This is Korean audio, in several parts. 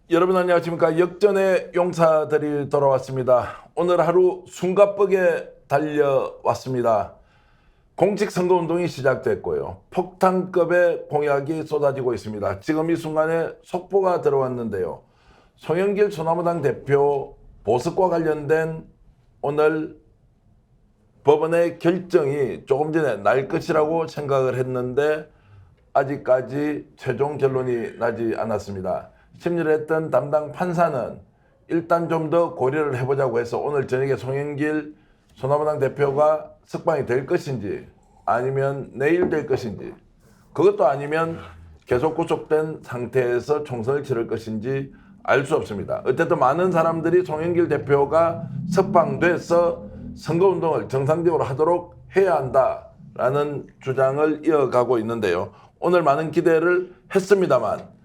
여러분 안녕하십니까. 역전의 용사들이 돌아왔습니다. 오늘 하루 숨가쁘게 달려왔습니다. 공직선거운동이 시작됐고요. 폭탄급의 공약이 쏟아지고 있습니다. 지금 이 순간에 속보가 들어왔는데요. 송영길 소나무당 대표 보석과 관련된 오늘 법원의 결정이 조금 전에 날 것이라고 생각을 했는데 아직까지 최종 결론이 나지 않았습니다. 심리를 했던 담당 판사는 일단 좀 더 고려를 해보자고 해서 오늘 저녁에 송영길 소나무당 대표가 석방이 될 것인지 아니면 내일 될 것인지 그것도 아니면 계속 구속된 상태에서 총선을 치를 것인지 알 수 없습니다. 어쨌든 많은 사람들이 송영길 대표가 석방돼서 선거운동을 정상적으로 하도록 해야 한다라는 주장을 이어가고 있는데요. 오늘 많은 기대를 했습니다만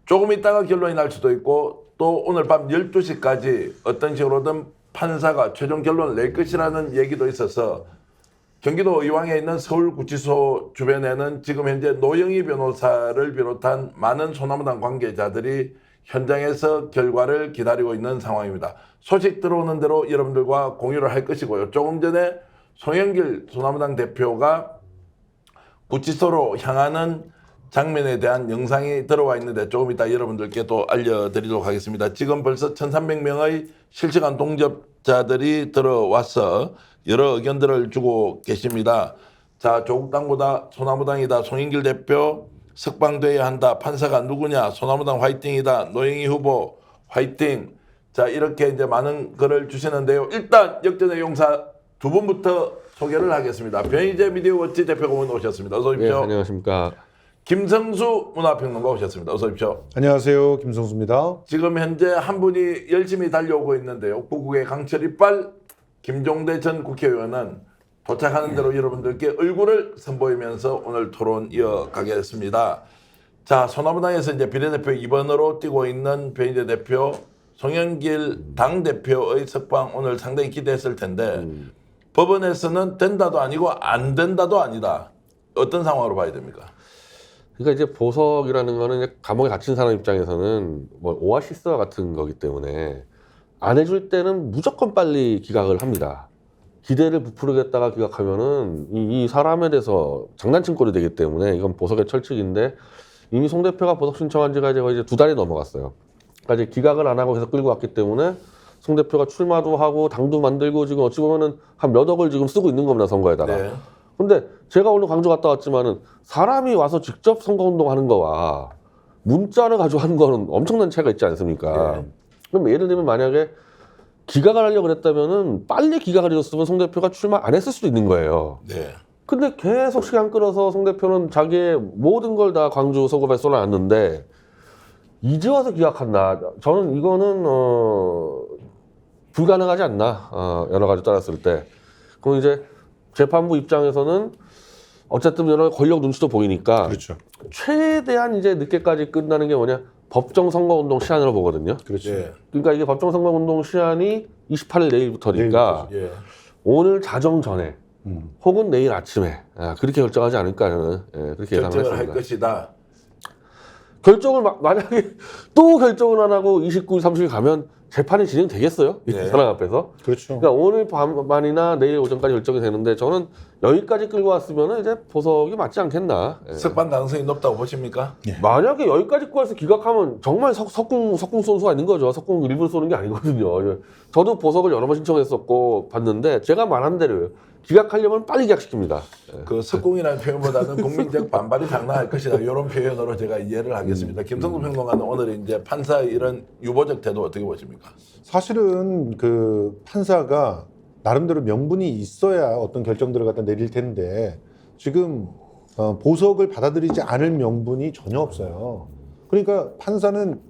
조금 있다가 결론이 날 수도 있고 또 오늘 밤 12시까지 어떤 식으로든 판사가 최종 결론을 낼 것이라는 얘기도 있어서 경기도 의왕에 있는 서울구치소 주변에는 지금 현재 노영희 변호사를 비롯한 많은 소나무당 관계자들이 현장에서 결과를 기다리고 있는 상황입니다. 소식 들어오는 대로 여러분들과 공유를 할 것이고요. 조금 전에 송영길 소나무당 대표가 구치소로 향하는 장면에 대한 영상이 들어와 있는데 조금 이따 여러분들께 또 알려드리도록 하겠습니다. 지금 벌써 1300명의 실시간 동접자들이 들어와서 여러 의견들을 주고 계십니다. 자, 조국당보다 소나무당이다. 송영길 대표 석방돼야 한다. 판사가 누구냐? 소나무당 화이팅이다. 노영희 후보 화이팅. 자, 이렇게 이제 많은 글을 주시는데요. 일단 역전의 용사 두 분부터 소개를 하겠습니다. 변희재 미디어워치 대표고문 오셨습니다. 어서 오십시오. 네, 안녕하십니까. 김성수 문화평론가 오셨습니다. 어서 오십시오. 안녕하세요. 김성수입니다. 지금 현재 한 분이 열심히 달려오고 있는데요. 구국의 강철 이빨 김종대 전 국회의원은 도착하는 대로 여러분들께 얼굴을 선보이면서 오늘 토론 이어가겠습니다. 자, 소나무당에서 이제 비례대표 2번으로 뛰고 있는 변희재 대표, 송영길 당대표의 석방 오늘 상당히 기대했을 텐데 법원에서는 된다도 아니고 안 된다도 아니다. 어떤 상황으로 봐야 됩니까? 그러니까 이제 보석이라는 거는 이제 감옥에 갇힌 사람 입장에서는 뭐 오아시스와 같은 거기 때문에 안 해줄 때는 무조건 빨리 기각을 합니다. 기대를 부풀리겠다가 기각하면은 이 사람에 대해서 장난친 꼴이 되기 때문에 이건 보석의 철칙인데 이미 송 대표가 보석 신청한 지가 이제 거의 2달이 넘어갔어요. 그러니까 이제 기각을 안 하고 계속 끌고 왔기 때문에 송 대표가 출마도 하고 당도 만들고 지금 어찌 보면은 한 몇 억을 지금 쓰고 있는 겁니다, 선거에다가. 네. 근데 제가 오늘 광주 갔다 왔지만은 사람이 와서 직접 선거운동 하는 거와 문자를 가지고 하는 거는 엄청난 차이가 있지 않습니까? 네. 그럼 예를 들면 만약에 기각을 하려고 그랬다면은 빨리 기각을 해줬으면 송 대표가 출마 안 했을 수도 있는 거예요. 네. 근데 계속 시간 끌어서 송 대표는 자기의 모든 걸 다 광주 선거에 쏟아놨는데 이제 와서 기각한다. 저는 이거는 불가능하지 않나. 여러 가지 따랐을 때. 그럼 이제 재판부 입장에서는 어쨌든 여러 권력 눈치도 보이니까 그렇죠. 최대한 이제 늦게까지 끝나는 게 뭐냐? 법정 선거운동 시한으로 보거든요. 그렇죠. 예. 그러니까 이게 법정 선거운동 시한이 28일 내일부터니까 예. 오늘 자정 전에 혹은 내일 아침에 그렇게 결정하지 않을까 저는 그렇게 예상을 결정을 할 했습니다. 것이다. 결정을 만약에 또 결정을 안 하고 29일, 30일 가면 재판이 진행되겠어요? 이 네. 사람 앞에서? 그렇죠. 그러니까 오늘 밤이나 내일 오전까지 결정이 되는데 저는 여기까지 끌고 왔으면 이제 보석이 맞지 않겠나. 석방 가능성이 높다고 보십니까? 만약에 여기까지 끌고 와서 기각하면 정말 석궁 쏘는 수가 있는 거죠. 석궁 일부러 쏘는 게 아니거든요. 저도 보석을 여러 번 신청했었고 봤는데 제가 말한 대로 기각하려면 빨리 기각시킵니다. 그 석궁이라는 표현보다는 국민적 반발이 장난할 것이다. 이런 표현으로 제가 이해를 하겠습니다. 김성수 평론가는 오늘 이제 판사의 이런 유보적 태도 어떻게 보십니까? 사실은 그 판사가 나름대로 명분이 있어야 어떤 결정들을 갖다 내릴 텐데 지금 보석을 받아들이지 않을 명분이 전혀 없어요. 그러니까 판사는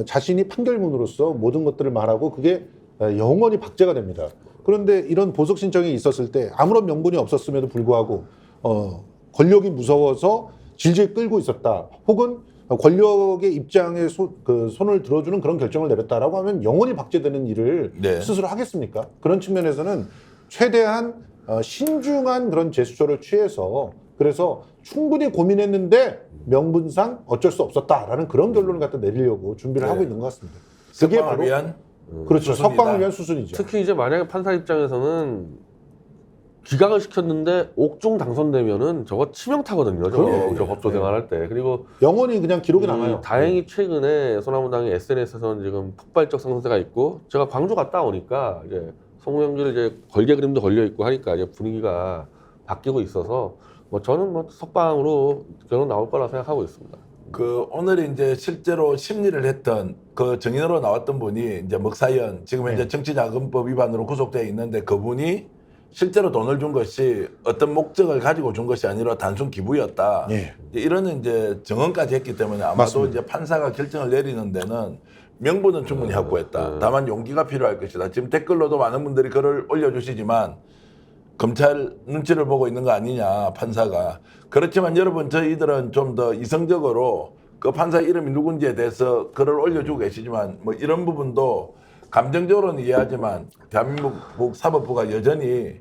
자신이 판결문으로서 모든 것들을 말하고 그게 영원히 박제가 됩니다. 그런데 이런 보석 신청이 있었을 때 아무런 명분이 없었음에도 불구하고 권력이 무서워서 질질 끌고 있었다. 혹은 권력의 입장에 손을 들어주는 그런 결정을 내렸다라고 하면 영원히 박제되는 일을 네. 스스로 하겠습니까? 그런 측면에서는 최대한 신중한 그런 제스처를 취해서 그래서 충분히 고민했는데 명분상 어쩔 수 없었다라는 그런 결론을 갖다 내리려고 준비를 네. 하고 있는 것 같습니다. 그게 석방을 바로 위한 그렇죠. 수순이다. 석방을 위한 수순이죠. 특히 이제 만약에 판사 입장에서는 기각을 시켰는데 옥중 당선되면은 저거 치명타거든요. 그럼요. 저 법조 생활할 때. 그리고 영원히 그냥 기록이 남아요. 다행히 최근에 소나무당의 SNS에서는 지금 폭발적 상승세가 있고 제가 광주 갔다 오니까 이제 송영길 이제 걸개 그림도 걸려 있고 하니까 이제 분위기가 바뀌고 있어서 뭐 저는 뭐 석방으로 결론 나올 거라 생각하고 있습니다. 그 오늘 이제 실제로 심리를 했던 그 증인으로 나왔던 분이 이제 먹사연 지금 현재 네. 정치자금법 위반으로 구속되어 있는데 그분이 실제로 돈을 준 것이 어떤 목적을 가지고 준 것이 아니라 단순 기부였다. 예. 이런 이제 증언까지 했기 때문에 아마도 맞습니다. 이제 판사가 결정을 내리는 데는 명분은 충분히 확보했다. 다만 용기가 필요할 것이다. 지금 댓글로도 많은 분들이 글을 올려주시지만 검찰 눈치를 보고 있는 거 아니냐 판사가. 그렇지만 여러분 저희들은 좀 더 이성적으로 그 판사 이름이 누군지에 대해서 글을 올려주고 계시지만 뭐 이런 부분도 감정적으로는 이해하지만 대한민국 사법부가 여전히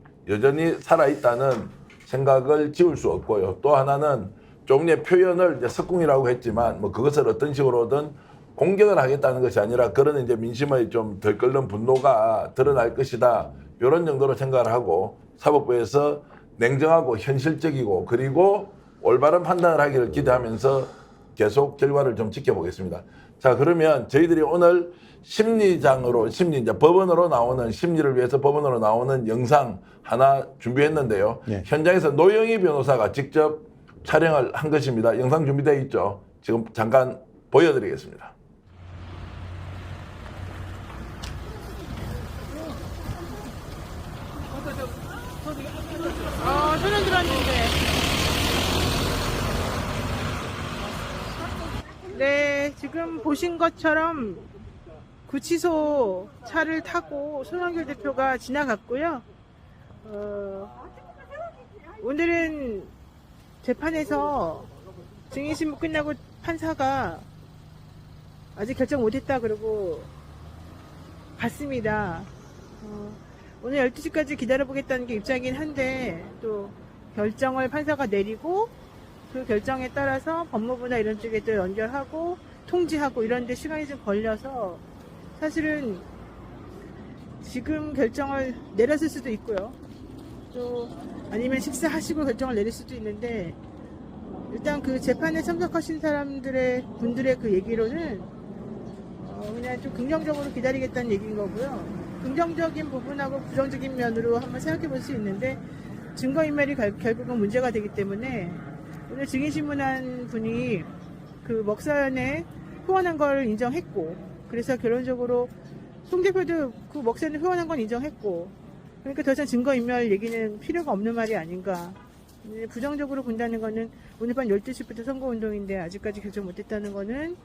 살아있다는 생각을 지울 수 없고요. 또 하나는 종류의 표현을 이제 석궁이라고 했지만 뭐 그것을 어떤 식으로든 공격을 하겠다는 것이 아니라 그런 이제 민심의 좀 덜 끓는 분노가 드러날 것이다. 이런 정도로 생각을 하고 사법부에서 냉정하고 현실적이고 그리고 올바른 판단을 하기를 기대하면서 계속 결과를 좀 지켜보겠습니다. 자, 그러면 저희들이 오늘 이제 법원으로 나오는 심리를 위해서 법원으로 나오는 영상 하나 준비했는데요. 네. 현장에서 노영희 변호사가 직접 촬영을 한 것입니다. 영상 준비되어 있죠. 지금 잠깐 보여드리겠습니다. 소년 들었는데. 네, 지금 보신 것처럼 구치소 차를 타고 손원길 대표가 지나갔고요. 오늘은 재판에서 증인신문 끝나고 판사가 아직 결정 못했다 그러고 갔습니다. 오늘 12시까지 기다려보겠다는 게 입장이긴 한데 또 결정을 판사가 내리고 그 결정에 따라서 법무부나 이런 쪽에 또 연결하고 통지하고 이런 데 시간이 좀 걸려서 사실은 지금 결정을 내렸을 수도 있고요. 또 아니면 식사하시고 결정을 내릴 수도 있는데 일단 그 재판에 참석하신 분들의 그 얘기로는 그냥 좀 긍정적으로 기다리겠다는 얘기인 거고요. 긍정적인 부분하고 부정적인 면으로 한번 생각해 볼 수 있는데 증거인멸이 결국은 문제가 되기 때문에 오늘 증인신문한 분이 그 먹사연에 후원한 걸 인정했고 그래서 결론적으로 송 대표도 그 먹사연에 후원한 건 인정했고 그러니까 더 이상 증거인멸 얘기는 필요가 없는 말이 아닌가. 부정적으로 본다는 거는 오늘 밤 12시부터 선거운동인데 아직까지 결정 못했다는 거는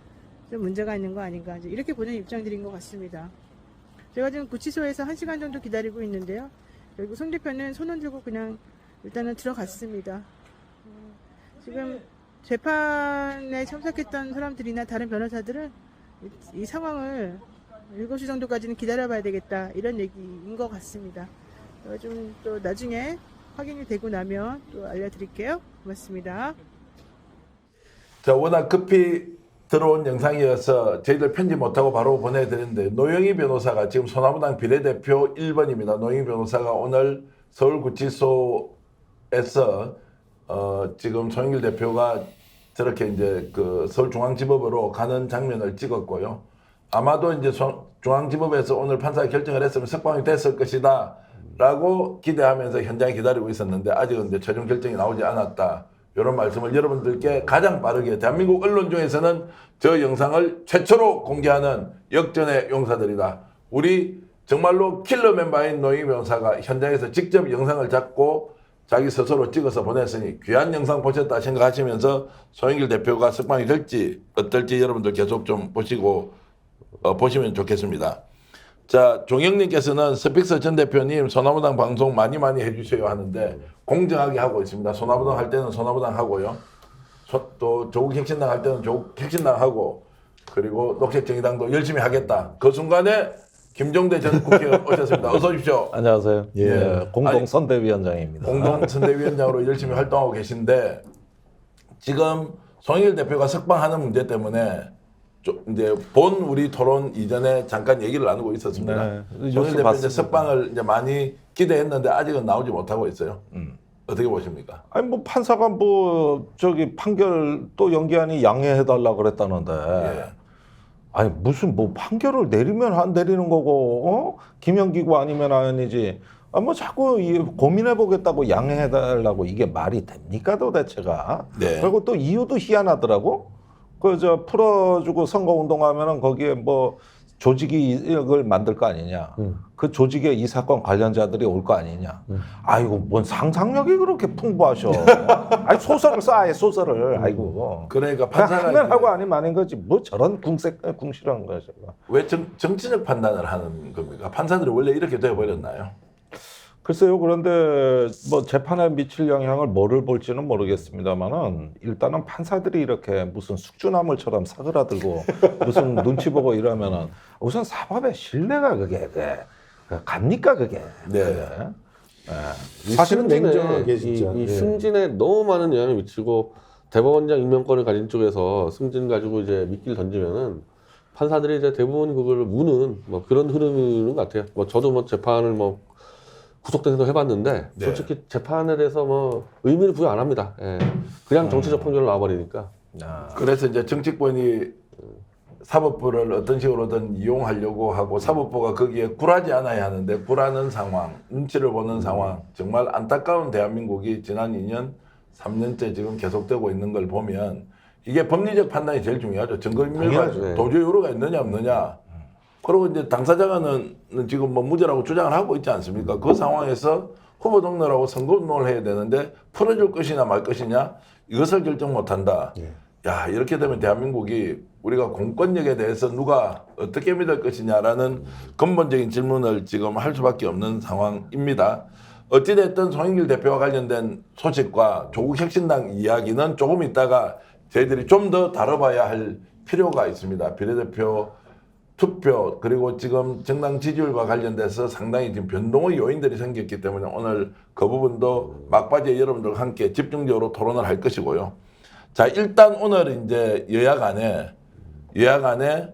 좀 문제가 있는 거 아닌가 이렇게 보는 입장들인 것 같습니다. 제가 지금 구치소에서 1시간 정도 기다리고 있는데요. 그리고 송 대표는 손 안 주고 그냥 일단은 들어갔습니다. 지금 재판에 참석했던 사람들이나 다른 변호사들은 이 상황을 7시 정도까지는 기다려봐야 되겠다 이런 얘기인 것 같습니다. 좀 또 나중에 확인이 되고 나면 또 알려드릴게요. 고맙습니다. 자, 워낙 급히 들어온 영상이어서 저희들 편집 못하고 바로 보내드렸는데 노영희 변호사가 지금 소나무당 비례대표 1번입니다. 노영희 변호사가 오늘 서울구치소에서 지금 송영길 대표가 저렇게 이제 그 서울중앙지법으로 가는 장면을 찍었고요. 아마도 이제 중앙지법에서 오늘 판사가 결정을 했으면 석방이 됐을 것이다 라고 기대하면서 현장에 기다리고 있었는데 아직은 이제 최종 결정이 나오지 않았다. 이런 말씀을 여러분들께 가장 빠르게 대한민국 언론 중에서는 저 영상을 최초로 공개하는 역전의 용사들이다. 우리 정말로 킬러 멤버인 노영희 변호사가 현장에서 직접 영상을 잡고 자기 스스로 찍어서 보냈으니 귀한 영상 보셨다 생각하시면서 송영길 대표가 석방이 될지 어떨지 여러분들 계속 좀 보시면 좋겠습니다. 자, 종영님께서는 스픽스 전 대표님 소나무당 방송 많이 해주셔야 하는데 공정하게 하고 있습니다. 소나무당 할 때는 소나무당 하고요. 또 조국혁신당 할 때는 조국혁신당 하고 그리고 녹색정의당도 열심히 하겠다. 그 순간에 김종대 전 국회의원 오셨습니다. 어서 오십시오. 안녕하세요. 예. 공동선대위원장입니다. 공동선대위원장으로 열심히 활동하고 계신데 지금 송영길 대표가 석방하는 문제 때문에 좀 이제 본 우리 토론 이전에 잠깐 얘기를 나누고 있었습니다. 네, 송영길 뉴스 대표 이제 봤습니다. 석방을 이제 많이 기대했는데 아직은 나오지 못하고 있어요. 어떻게 보십니까? 아니 뭐 판사가 뭐 저기 판결 또 연기하니 양해해달라 그랬다는데 예. 아니 무슨 뭐 판결을 내리면 안 내리는 거고 김영기고 아니면 아니지 뭐 자꾸 고민해 보겠다고 양해해달라고 이게 말이 됩니까 도대체가? 네. 그리고 또 이유도 희한하더라고. 그 풀어주고 선거운동하면은 거기에 뭐 조직을 만들 거 아니냐. 그 조직에 이 사건 관련자들이 올 거 아니냐. 아이고 뭔 상상력이 그렇게 풍부하셔. 아니 소설을 써 소설을. 아이고. 그러니까 그냥 판사가 하면 이제 하고 아니면 아닌 거지. 뭐 저런 궁시렁 거죠. 왜 정치적 판단을 하는 겁니까? 판사들이 원래 이렇게 되어버렸나요? 글쎄요. 그런데 뭐 재판에 미칠 영향을 뭐를 볼지는 모르겠습니다만은 일단은 판사들이 이렇게 무슨 숙주나물처럼 사그라들고 무슨 눈치 보고 이러면은 우선 사법의 신뢰가 그게 갑니까 그게? 네. 이 사실은 승진에, 냉정하게 진짜. 이 예. 승진에 너무 많은 영향을 미치고 대법원장 임명권을 가진 쪽에서 승진 가지고 이제 미끼를 던지면은 판사들이 이제 대부분 그걸 무는 뭐 그런 흐름인 것 같아요. 뭐 저도 뭐 재판을 뭐 구속된 생각 해봤는데 네. 솔직히 재판에 대해서 뭐 의미를 부여 안 합니다. 예. 그냥 정치적 판결을 나와버리니까. 그래서 이제 정치권이 사법부를 어떤 식으로든 이용하려고 하고 사법부가 거기에 굴하지 않아야 하는데 굴하는 상황, 눈치를 보는 상황, 정말 안타까운 대한민국이 지난 2년, 3년째 지금 계속되고 있는 걸 보면 이게 법리적 판단이 제일 중요하죠. 증거인멸과 당연하죠. 도주의 우려가 있느냐 없느냐. 그리고 이제 당사자는 지금 뭐 무죄라고 주장을 하고 있지 않습니까? 그 상황에서 후보 등록하고 선거운동을 해야 되는데 풀어줄 것이냐 말 것이냐 이것을 결정 못한다. 야, 이렇게 되면 대한민국이 우리가 공권력에 대해서 누가 어떻게 믿을 것이냐라는 근본적인 질문을 지금 할 수밖에 없는 상황입니다. 어찌됐든 송영길 대표와 관련된 소식과 조국 혁신당 이야기는 조금 있다가 저희들이 좀 더 다뤄봐야 할 필요가 있습니다. 비례대표 투표 그리고 지금 정당 지지율과 관련돼서 상당히 지금 변동의 요인들이 생겼기 때문에 오늘 그 부분도 막바지에 여러분들과 함께 집중적으로 토론을 할 것이고요. 자, 일단 오늘 이제 여야 간에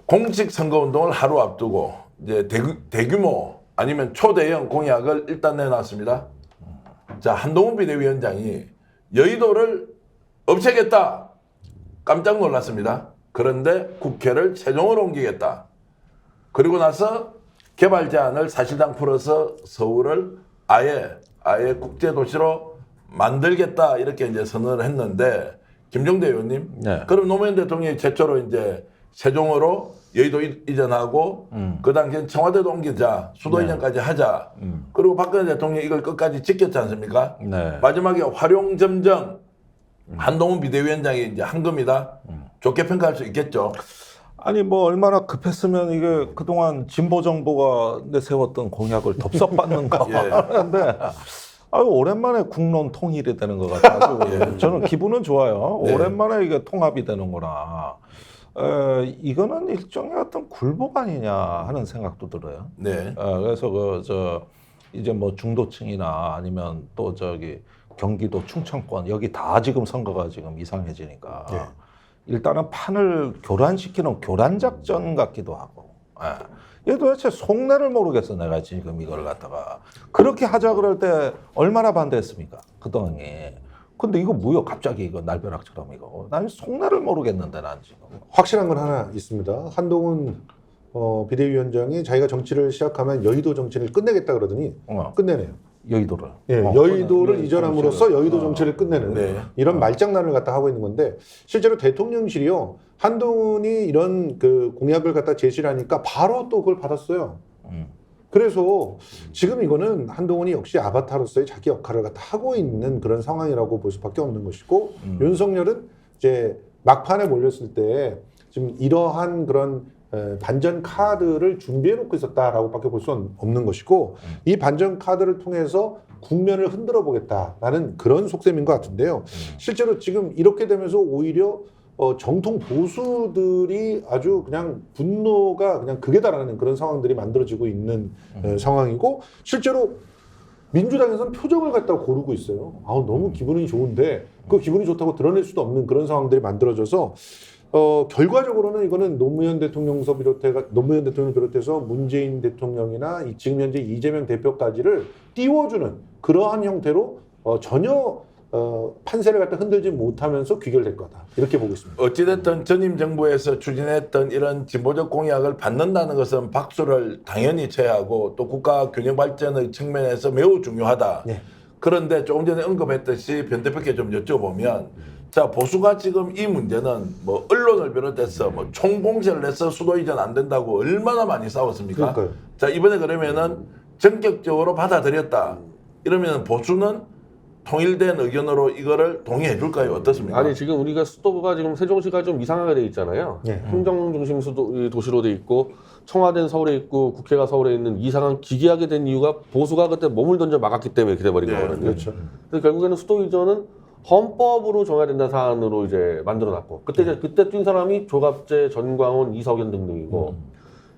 공식 선거운동을 하루 앞두고 이제 대규모 아니면 초대형 공약을 일단 내놨습니다. 자, 한동훈 비대위원장이 여의도를 없애겠다. 깜짝 놀랐습니다. 그런데 국회를 최종으로 옮기겠다. 그리고 나서 개발 제한을 사실상 풀어서 서울을 아예 국제도시로 만들겠다 이렇게 이제 선언을 했는데 김종대 의원님, 네. 그럼 노무현 대통령이 최초로 이제 세종으로 여의도 이전하고 그 당시엔 청와대도 옮기자, 수도 이전까지 하자. 그리고 박근혜 대통령이 이걸 끝까지 지켰지 않습니까? 네. 마지막에 활용점정 한동훈 비대위원장이 이제 한 겁니다. 좋게 평가할 수 있겠죠. 아니 뭐 얼마나 급했으면 이게 그동안 진보 정부가 내세웠던 공약을 덥석받는 거 예. 하는데 아유 오랜만에 국론 통일이 되는 것 같아요. 저는 기분은 좋아요. 네. 오랜만에 이게 통합이 되는구나. 이거는 일종의 어떤 굴복 아니냐 하는 생각도 들어요. 네. 그래서 이제 뭐 중도층이나 아니면 또 저기 경기도 충청권 여기 다 지금 선거가 지금 이상해지니까 네. 일단은 판을 교란시키는 교란 작전 같기도 하고. 얘 도대체 속내를 모르겠어 내가 지금 이걸 갖다가 그렇게 하자 그럴 때 얼마나 반대했습니까 그동안이. 근데 이거 뭐야 갑자기 이거 날벼락처럼 이거 난 속내를 모르겠는데 난 지금. 확실한 건 하나 있습니다. 한동훈 비대위원장이 자기가 정치를 시작하면 여의도 정치를 끝내겠다 그러더니 끝내네요. 여의도를. 예, 여의도를 이전함으로써 여의도 정치를 끝내는 네. 이런 말장난을 갖다 하고 있는 건데 실제로 대통령실이요 한동훈이 이런 그 공약을 갖다 제시를 하니까 바로 또 그걸 받았어요. 그래서 지금 이거는 한동훈이 역시 아바타로서의 자기 역할을 갖다 하고 있는 그런 상황이라고 볼 수밖에 없는 것이고 윤석열은 이제 막판에 몰렸을 때 지금 이러한 그런 반전 카드를 준비해 놓고 있었다라고 밖에 볼 수 없는 것이고 이 반전 카드를 통해서 국면을 흔들어 보겠다라는 그런 속셈인 것 같은데요. 실제로 지금 이렇게 되면서 오히려 정통 보수들이 아주 그냥 분노가 그냥 극에 달하는 그런 상황들이 만들어지고 있는 상황이고 실제로 민주당에서는 표정을 갖다가 고르고 있어요. 아우 너무 기분이 좋은데 그 기분이 좋다고 드러낼 수도 없는 그런 상황들이 만들어져서 결과적으로는 이거는 노무현 대통령을 비롯해서 문재인 대통령이나 지금 현재 이재명 대표까지를 띄워주는 그러한 형태로 전혀 판세를 갖다 흔들지 못하면서 귀결될 거다. 이렇게 보고 있습니다. 어찌됐든 전임 정부에서 추진했던 이런 진보적 공약을 받는다는 것은 박수를 당연히 쳐야 하고 또 국가 균형 발전의 측면에서 매우 중요하다. 네. 그런데 조금 전에 언급했듯이 변 대표께 좀 여쭤보면 자 보수가 지금 이 문제는 뭐 언론을 비롯해서 뭐 총공세를 해서 수도 이전 안 된다고 얼마나 많이 싸웠습니까? 그러니까요. 자 이번에 그러면은 전격적으로 받아들였다. 이러면 보수는 통일된 의견으로 이거를 동의해 줄까요? 어떻습니까? 아니 지금 우리가 수도가 지금 세종시가 좀 이상하게 돼 있잖아요. 네. 행정 중심 도시로 돼 있고 청와대는 서울에 있고 국회가 서울에 있는 이상한 기괴하게 된 이유가 보수가 그때 몸을 던져 막았기 때문에 이렇게 돼버린 네, 거거든요. 그렇죠. 그래서 결국에는 수도 이전은 헌법으로 정해야 된다는 사안으로 이제 만들어놨고 그때 뛴 사람이 조갑재, 전광훈, 이석연 등등이고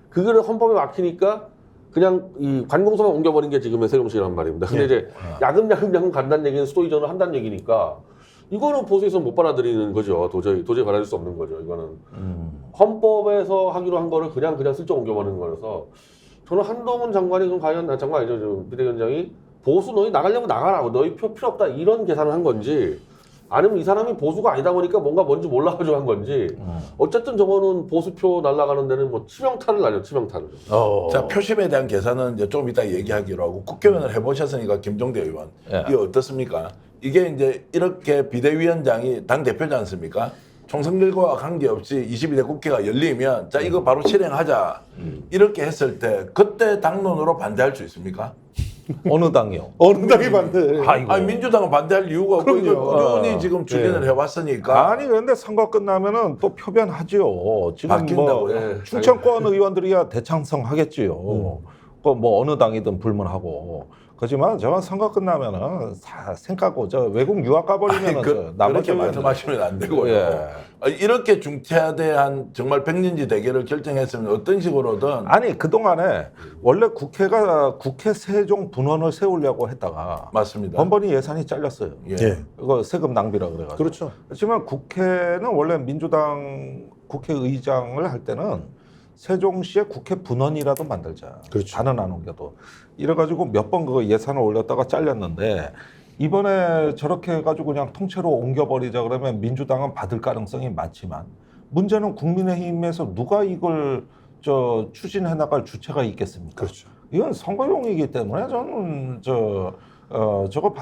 그거를 헌법에 막히니까 그냥 이 관공서만 옮겨버린 게 지금의 세종시란 말입니다. 근데 이제 야금야금 간다는 얘기는 수도 이전을 한다는 얘기니까 이거는 보수에서 못 받아들이는 거죠. 도저히 받아들일 수 없는 거죠. 이거는 헌법에서 하기로 한 거를 그냥 슬쩍 옮겨버리는 거라서 저는 한동훈 장관이 그럼 과연 장관 아니죠, 비대위원장이 보수 너희 나가려면 나가라, 너희 표 필요 없다 이런 계산을 한 건지 아니면 이 사람이 보수가 아니다 보니까 뭔지 몰라가지고 한 건지 어쨌든 저거는 보수표 날아가는 데는 뭐 치명타를 날려 치명타를. 자 표심에 대한 계산은 이제 좀 이따 얘기하기로 하고 국회의원을 해보셨으니까 김종대 의원 예. 이게 어떻습니까? 이게 이제 이렇게 비대위원장이 당 대표지 않습니까? 총선결과와 관계없이 22대 국회가 열리면 자 이거 바로 실행하자 이렇게 했을 때 그때 당론으로 반대할 수 있습니까? 어느 당이요? 어느 당이 반대? 아이고. 아니 민주당은 반대할 이유가 없고 이걸 그럼요. 꾸준히 지금 추진을 해왔으니까 아니 그런데 선거 끝나면은 또 표변하지요. 지금 바뀐다고요? 뭐 충청권 의원들이야 대창성 하겠지요. 그 뭐 어느 당이든 불문하고. 그렇지만 저건 선거 끝나면은 다 생각하고 저 외국 유학 가버리면은 아니, 그렇게 말씀하시면 안 되고요. 예. 이렇게 중차대한 정말 백년지 대계를 결정했으면 어떤 식으로든 아니 그 동안에 원래 국회가 국회 세종 분원을 세우려고 했다가 맞습니다. 번번이 예산이 잘렸어요. 예. 예. 이거 세금 낭비라 그래가지고. 그렇죠. 그렇지만 국회는 원래 민주당 국회의장을 할 때는 세종시의 국회 분원이라도 만들자. 그렇죠. 다는 안 옮겨도. 이래가지고 몇 번 그거 예산을 올렸다가 잘렸는데 이번에 저렇게 해가지고 그냥 통째로 옮겨버리자 그러면 민주당은 받을 가능성이 많지만 문제는 국민의힘에서 누가 이걸 추진해 나갈 주체가 있겠습니까? 그렇죠. 이건 선거용이기 때문에 저는 저거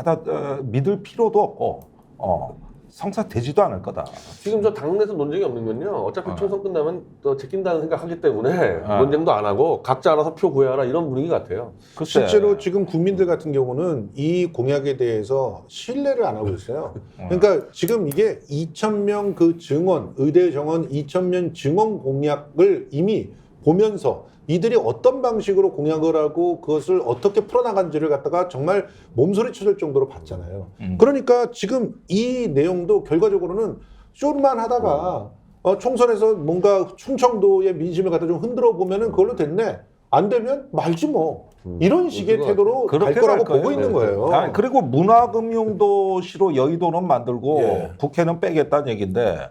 믿을 필요도 없고 성사되지도 않을 거다. 지금 저 당내에서 논쟁이 없는 건요. 어차피 총선 끝나면 또 제낀다는 생각하기 때문에 논쟁도 안 하고 각자 알아서 표 구해라 이런 분위기 같아요. 글쎄. 실제로 지금 국민들 같은 경우는 이 공약에 대해서 신뢰를 안 하고 있어요. 그러니까 지금 이게 2,000명 그 증원, 의대 정원 2,000명 증원 공약을 이미 보면서 이들이 어떤 방식으로 공약을 하고 그것을 어떻게 풀어나간지를 갖다가 정말 몸소리 쳐줄 정도로 봤잖아요. 그러니까 지금 이 내용도 결과적으로는 쇼만 하다가 총선에서 뭔가 충청도의 민심을 갖다 좀 흔들어 보면은 그걸로 됐네. 안 되면 말지 뭐. 이런 식의 태도로 갈 그렇게 거라고 갈 거예요. 보고 있는 거예요. 아니, 그리고 문화금융도시로 여의도는 만들고 예. 국회는 빼겠다는 얘기인데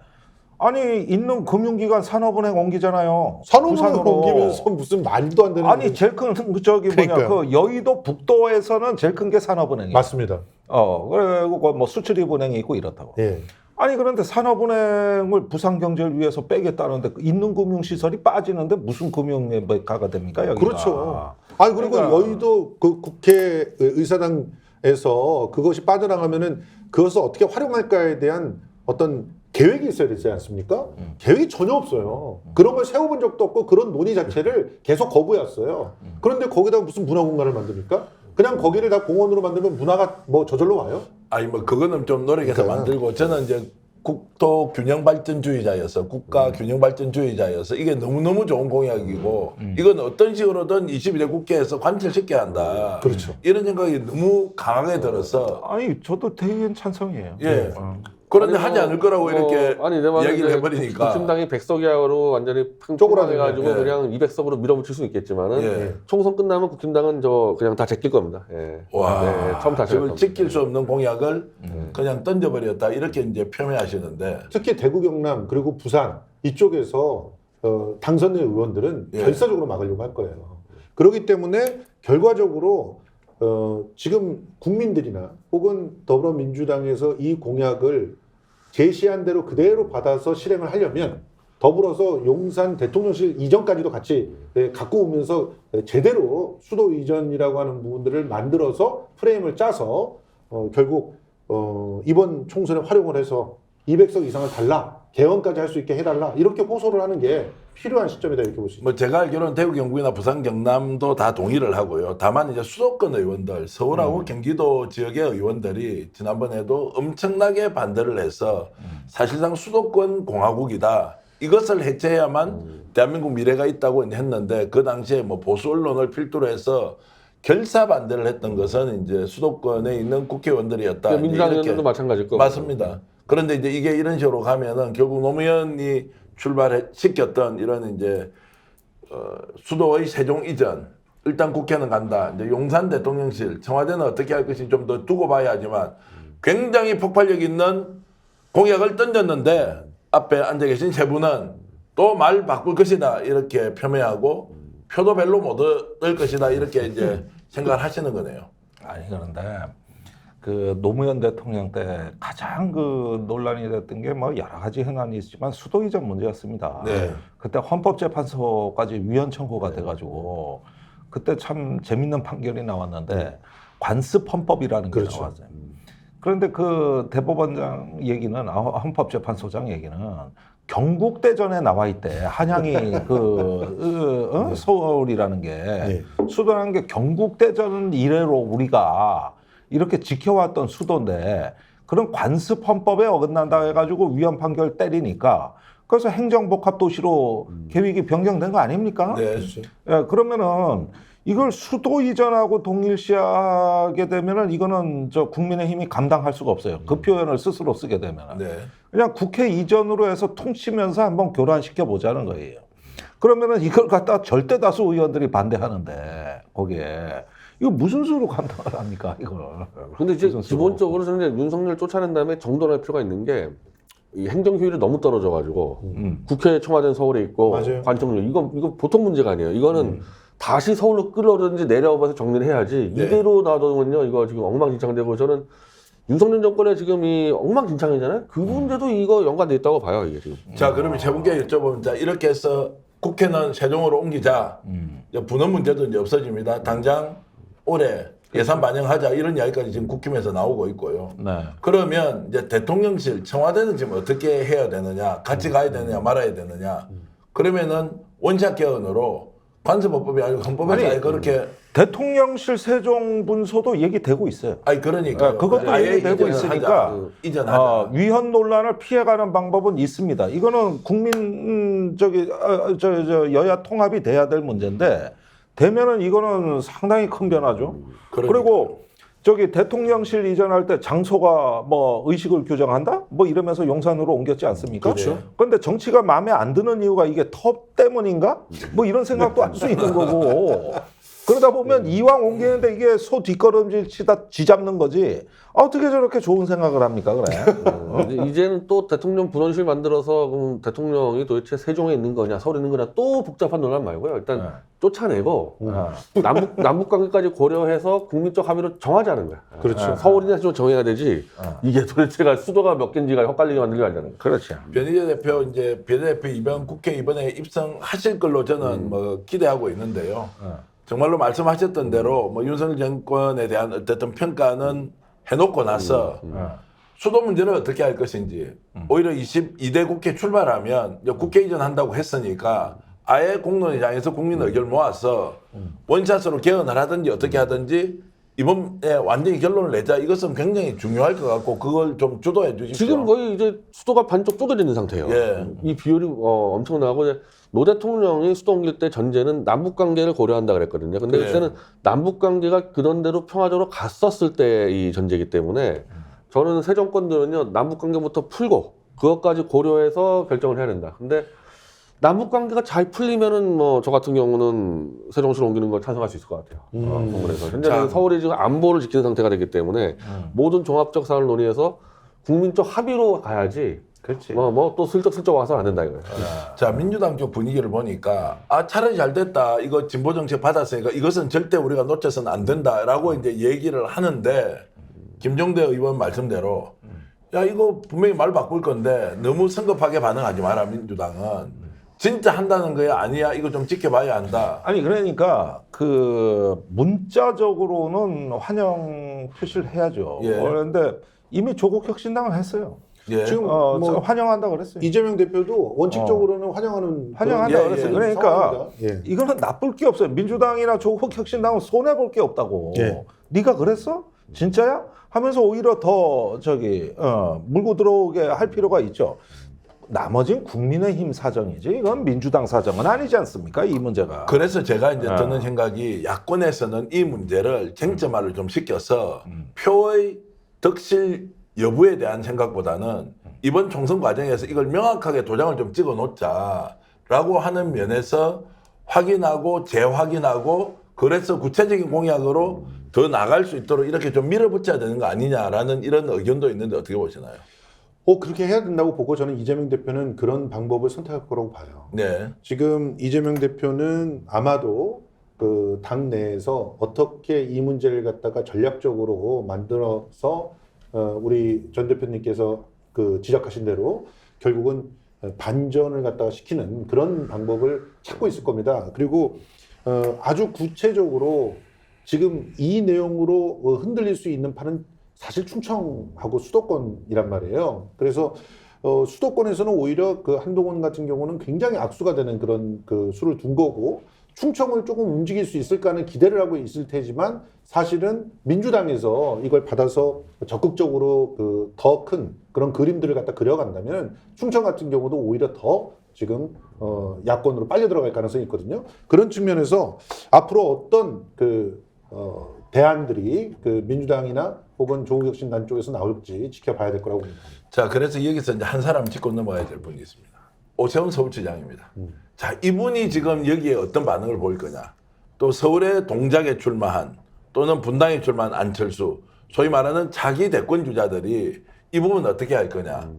아니 있는 금융기관 산업은행 옮기잖아요. 산업은행 부산으로. 옮기면서 무슨 말도 안 되는 아니 제일 큰 저기 그러니까요. 그 여의도 북도에서는 제일 큰 게 산업은행이에요. 맞습니다. 그리고 뭐 수출입은행이 있고 이렇다고. 예. 아니 그런데 산업은행을 부산 경제를 위해서 빼겠다는데 있는 금융시설이 빠지는데 무슨 금융가가 됩니까 여기가? 그렇죠. 아니 그리고 그러니까. 여의도 그 국회 의사당에서 그것이 빠져나가면은 그것을 어떻게 활용할까에 대한 어떤 계획이 있어야 되지 않습니까? 계획이 전혀 없어요. 그런 걸 세워본 적도 없고 그런 논의 자체를 계속 거부해왔어요. 그런데 거기다가 무슨 문화공간을 만듭니까? 그냥 거기를 다 공원으로 만들면 문화가 뭐 저절로 와요? 아니 뭐 그거는 좀 노력해서 그러니까. 만들고 저는 이제 국토 균형 발전주의자여서 국가 균형 발전주의자여서 이게 너무너무 좋은 공약이고 이건 어떤 식으로든 22대 국회에서 관철시켜야 한다. 그렇죠. 이런 생각이 너무 강하게 들어서 아니 저도 대의원 찬성이에요. 예. 그런데 아니, 하지 않을 거라고 이렇게 아니, 내 말은 이야기를 이제 해버리니까. 국힘당이 100석 이하로 완전히 쪼그라져가지고 예. 그냥 200석으로 밀어붙일 수 있겠지만은 예. 총선 끝나면 국힘당은 그냥 다 제낄 겁니다. 예. 와, 네, 처음 다시 그걸 지킬 수 없는 공약을 음. 그냥 던져버렸다 이렇게 이제 표명하시는데 특히 대구, 경남 그리고 부산 이쪽에서 당선된 의원들은 예. 결사적으로 막으려고 할 거예요. 그렇기 때문에 결과적으로 지금 국민들이나 혹은 더불어민주당에서 이 공약을 제시한 대로 그대로 받아서 실행을 하려면 더불어서 용산 대통령실 이전까지도 같이 갖고 오면서 제대로 수도 이전이라고 하는 부분들을 만들어서 프레임을 짜서 결국 이번 총선에 활용을 해서 200석 이상을 달라, 개헌까지 할 수 있게 해달라 이렇게 호소를 하는 게 필요한 시점이다 이렇게 볼 수 있습니다. 뭐 제가 알기로는 대구, 경북이나 부산, 경남도 다 동의를 하고요. 다만 이제 수도권 의원들, 서울하고 경기도 지역의 의원들이 지난번에도 엄청나게 반대를 해서 사실상 수도권 공화국이다. 이것을 해체해야만 대한민국 미래가 있다고 했는데 그 당시에 뭐 보수 언론을 필두로 해서 결사 반대를 했던 것은 이제 수도권에 있는 국회의원들이었다. 민주당 이렇게 의원들도 마찬가지일 거고. 맞습니다. 그런데 이제 이게 이런 식으로 가면은 결국 노무현이 출발시켰던 이런 이제 수도의 세종 이전, 일단 국회는 간다. 이제 용산 대통령실, 청와대는 어떻게 할 것인지 좀 더 두고 봐야 하지만 굉장히 폭발력 있는 공약을 던졌는데 앞에 앉아 계신 세 분은 또 말 바꿀 것이다 이렇게 표명하고 표도 별로 못 얻을 것이다 이렇게 이제 생각을 하시는 거네요. 아니 그런데 그 노무현 대통령 때 가장 그 논란이 됐던 게 뭐 여러 가지 현안이 있지만 수도 이전 문제였습니다. 네. 그때 헌법재판소까지 위헌 청구가 돼가지고 그때 참 재밌는 판결이 나왔는데 관습 헌법이라는 게 그렇죠. 나왔어요. 그런데 그 대법원장 얘기는 헌법재판소장 얘기는 경국대전에 나와 있대. 한양이 서울이라는 게 수도라는 게 경국대전 이래로 우리가 이렇게 지켜왔던 수도인데 그런 관습 헌법에 어긋난다 해가지고 위헌 판결 때리니까 그래서 행정복합도시로 계획이 변경된 거 아닙니까? 네. 예, 그러면은 이걸 수도 이전하고 동일시하게 되면은 이거는 저 국민의힘이 감당할 수가 없어요. 그 표현을 스스로 쓰게 되면은. 네. 그냥 국회 이전으로 해서 퉁치면서 한번 교란시켜 보자는 거예요. 그러면은 이걸 갖다 절대 다수 의원들이 반대하는데 거기에 이거 무슨 수로 감당을 합니까 이걸? 근데 이제 무슨 수로. 기본적으로 저는 윤석열 쫓아낸 다음에 정돈할 필요가 있는 게 이 행정 효율이 너무 떨어져가지고 국회 청와대는 서울에 있고 맞아요. 관청역 이거 보통 문제가 아니에요. 이거는 다시 서울로 끌어오든지 내려와서 정리를 해야지 네. 이대로 놔두면요 이거 지금 엉망진창되고 저는 윤석열 정권의 지금 이 엉망진창이잖아요. 그 문제도 이거 연관돼 있다고 봐요 이게 지금. 자, 그러면 세 분께 여쭤보면 자 이렇게 해서 국회는 세종으로 옮기자. 이제 분원 문제도 이제 없어집니다. 당장 올해 예산 반영하자 이런 이야기까지 지금 국힘에서 나오고 있고요. 네. 그러면 이제 대통령실, 청와대는 지금 어떻게 해야 되느냐, 같이 가야 되느냐, 말아야 되느냐. 그러면은 원샷 개헌으로 관습법이 아니고 헌법에서 아니, 아예 그렇게 대통령실 세종분소도 얘기되고 있어요. 아니 그러니까 네, 그것도 얘기되고 있으니까 이전하자. 위헌 논란을 피해가는 방법은 있습니다. 이거는 국민 여야 통합이 돼야 될 문제인데 되면은 이거는 상당히 큰 변화죠. 그리고 저기 대통령실 이전할 때 장소가 뭐 의식을 규정한다? 뭐 이러면서 용산으로 옮겼지 않습니까? 그렇죠. 그런데 정치가 마음에 안 드는 이유가 이게 텁 때문인가? 뭐 이런 생각도 할 수 있는 거고. 그러다 보면 이왕 옮기는데 이게 소 뒷걸음질 치다 쥐잡는 거지. 어떻게 저렇게 좋은 생각을 합니까, 그래? 이제는 또 대통령 분원실 만들어서 그럼 대통령이 도대체 세종에 있는 거냐 서울에 있는 거냐 또 복잡한 논란 말고요. 일단 쫓아내고 남북 관계까지 고려해서 국민적 합의로 정하자는 거야. 그렇죠. 서울이나 세종 정해야 되지. 이게 도대체가 수도가 몇 개인지가 헷갈리게 만들지 말자는 거야. 그렇죠. 변희재 대표 이제 비례대표 이번 국회 이번에 입성하실 걸로 저는 뭐 기대하고 있는데요. 정말로 말씀하셨던 대로 뭐 윤석열 정권에 대한 어쨌든 평가는 해놓고 나서 수도 문제를 어떻게 할 것인지 오히려 22대 국회 출발하면 이제 국회 이전한다고 했으니까 아예 공론장에서 국민 의견을 모아서 원샷으로 개헌을 하든지 어떻게 하든지 이번에 완전히 결론을 내자. 이것은 굉장히 중요할 것 같고 그걸 좀 주도해 주십시오. 지금 거의 이제 수도가 반쪽 쪼개져 있는 상태예요. 예. 이 비율이 엄청나고 이제 노 대통령이 수도 옮길 때 전제는 남북 관계를 고려한다 그랬거든요. 근데 네. 그때는 남북 관계가 그런 대로 평화적으로 갔었을 때 이 전제이기 때문에 저는 새 정권들은요 남북 관계부터 풀고 그것까지 고려해서 결정을 해야 된다. 근데 남북 관계가 잘 풀리면은 뭐 저 같은 경우는 세종시로 옮기는 걸 찬성할 수 있을 것 같아요. 공문에서 현재는 자. 서울이 지금 안보를 지키는 상태가 되기 때문에 모든 종합적 사안을 논의해서 국민적 합의로 가야지. 그렇지. 뭐 또 슬쩍슬쩍 와서는 안 된다 이거예요. 자, 민주당 쪽 분위기를 보니까 차라리 잘 됐다. 이거 진보 정책 받았으니까 이것은 절대 우리가 놓쳐서는 안 된다라고 이제 얘기를 하는데 김종대 의원 말씀대로 야 이거 분명히 말 바꿀 건데 너무 성급하게 반응하지 마라. 민주당은 진짜 한다는 거야 아니야 이거 좀 지켜봐야 한다. 아니 그러니까 그 문자적으로는 환영 표시를 해야죠. 예. 그런데 이미 조국 혁신당을 했어요. 예. 지금 뭐 환영한다 그랬어요. 이재명 대표도 원칙적으로는 환영하는 환영한다 그런 그랬어요. 예, 그러니까 상황입니다. 예. 이거는 나쁠 게 없어요. 민주당이나 조국 혁신당은 손해 볼 게 없다고. 예. 네가 그랬어? 진짜야? 하면서 오히려 더 물고 들어오게 할 필요가 있죠. 나머진 국민의힘 사정이지 이건 민주당 사정은 아니지 않습니까? 이 문제가. 그래서 제가 이제 드는 생각이 야권에서는 이 문제를 쟁점화를 좀 시켜서 표의 득실 여부에 대한 생각보다는 이번 총선 과정에서 이걸 명확하게 도장을 좀 찍어 놓자라고 하는 면에서 확인하고 재확인하고 그래서 구체적인 공약으로 더 나갈 수 있도록 이렇게 좀 밀어붙여야 되는 거 아니냐라는 이런 의견도 있는데 어떻게 보시나요? 그렇게 해야 된다고 보고 저는 이재명 대표는 그런 방법을 선택할 거라고 봐요. 네. 지금 이재명 대표는 아마도 그 당 내에서 어떻게 이 문제를 갖다가 전략적으로 만들어서 우리 전 대표님께서 그 지적하신 대로 결국은 반전을 갖다가 시키는 그런 방법을 찾고 있을 겁니다. 그리고 아주 구체적으로 지금 이 내용으로 흔들릴 수 있는 판은 사실 충청하고 수도권이란 말이에요. 그래서 수도권에서는 오히려 그 한동훈 같은 경우는 굉장히 악수가 되는 그런 그 수를 둔 거고 충청을 조금 움직일 수 있을까 하는 기대를 하고 있을 테지만 사실은 민주당에서 이걸 받아서 적극적으로 그 더 큰 그런 그림들을 갖다 그려간다면 충청 같은 경우도 오히려 더 지금 야권으로 빨려 들어갈 가능성이 있거든요. 그런 측면에서 앞으로 어떤 그 대안들이 그 민주당이나 혹은 조국혁신당 쪽에서 나올지 지켜봐야 될 거라고 봅니다. 자, 그래서 여기서 이제 한 사람 짚고 넘어가야 될 분이 있습니다. 오세훈 서울시장입니다. 자, 이분이 지금 여기에 어떤 반응을 보일 거냐. 또 서울에 동작에 출마한 또는 분당에 출마한 안철수, 소위 말하는 자기 대권 주자들이 이 부분 어떻게 할 거냐.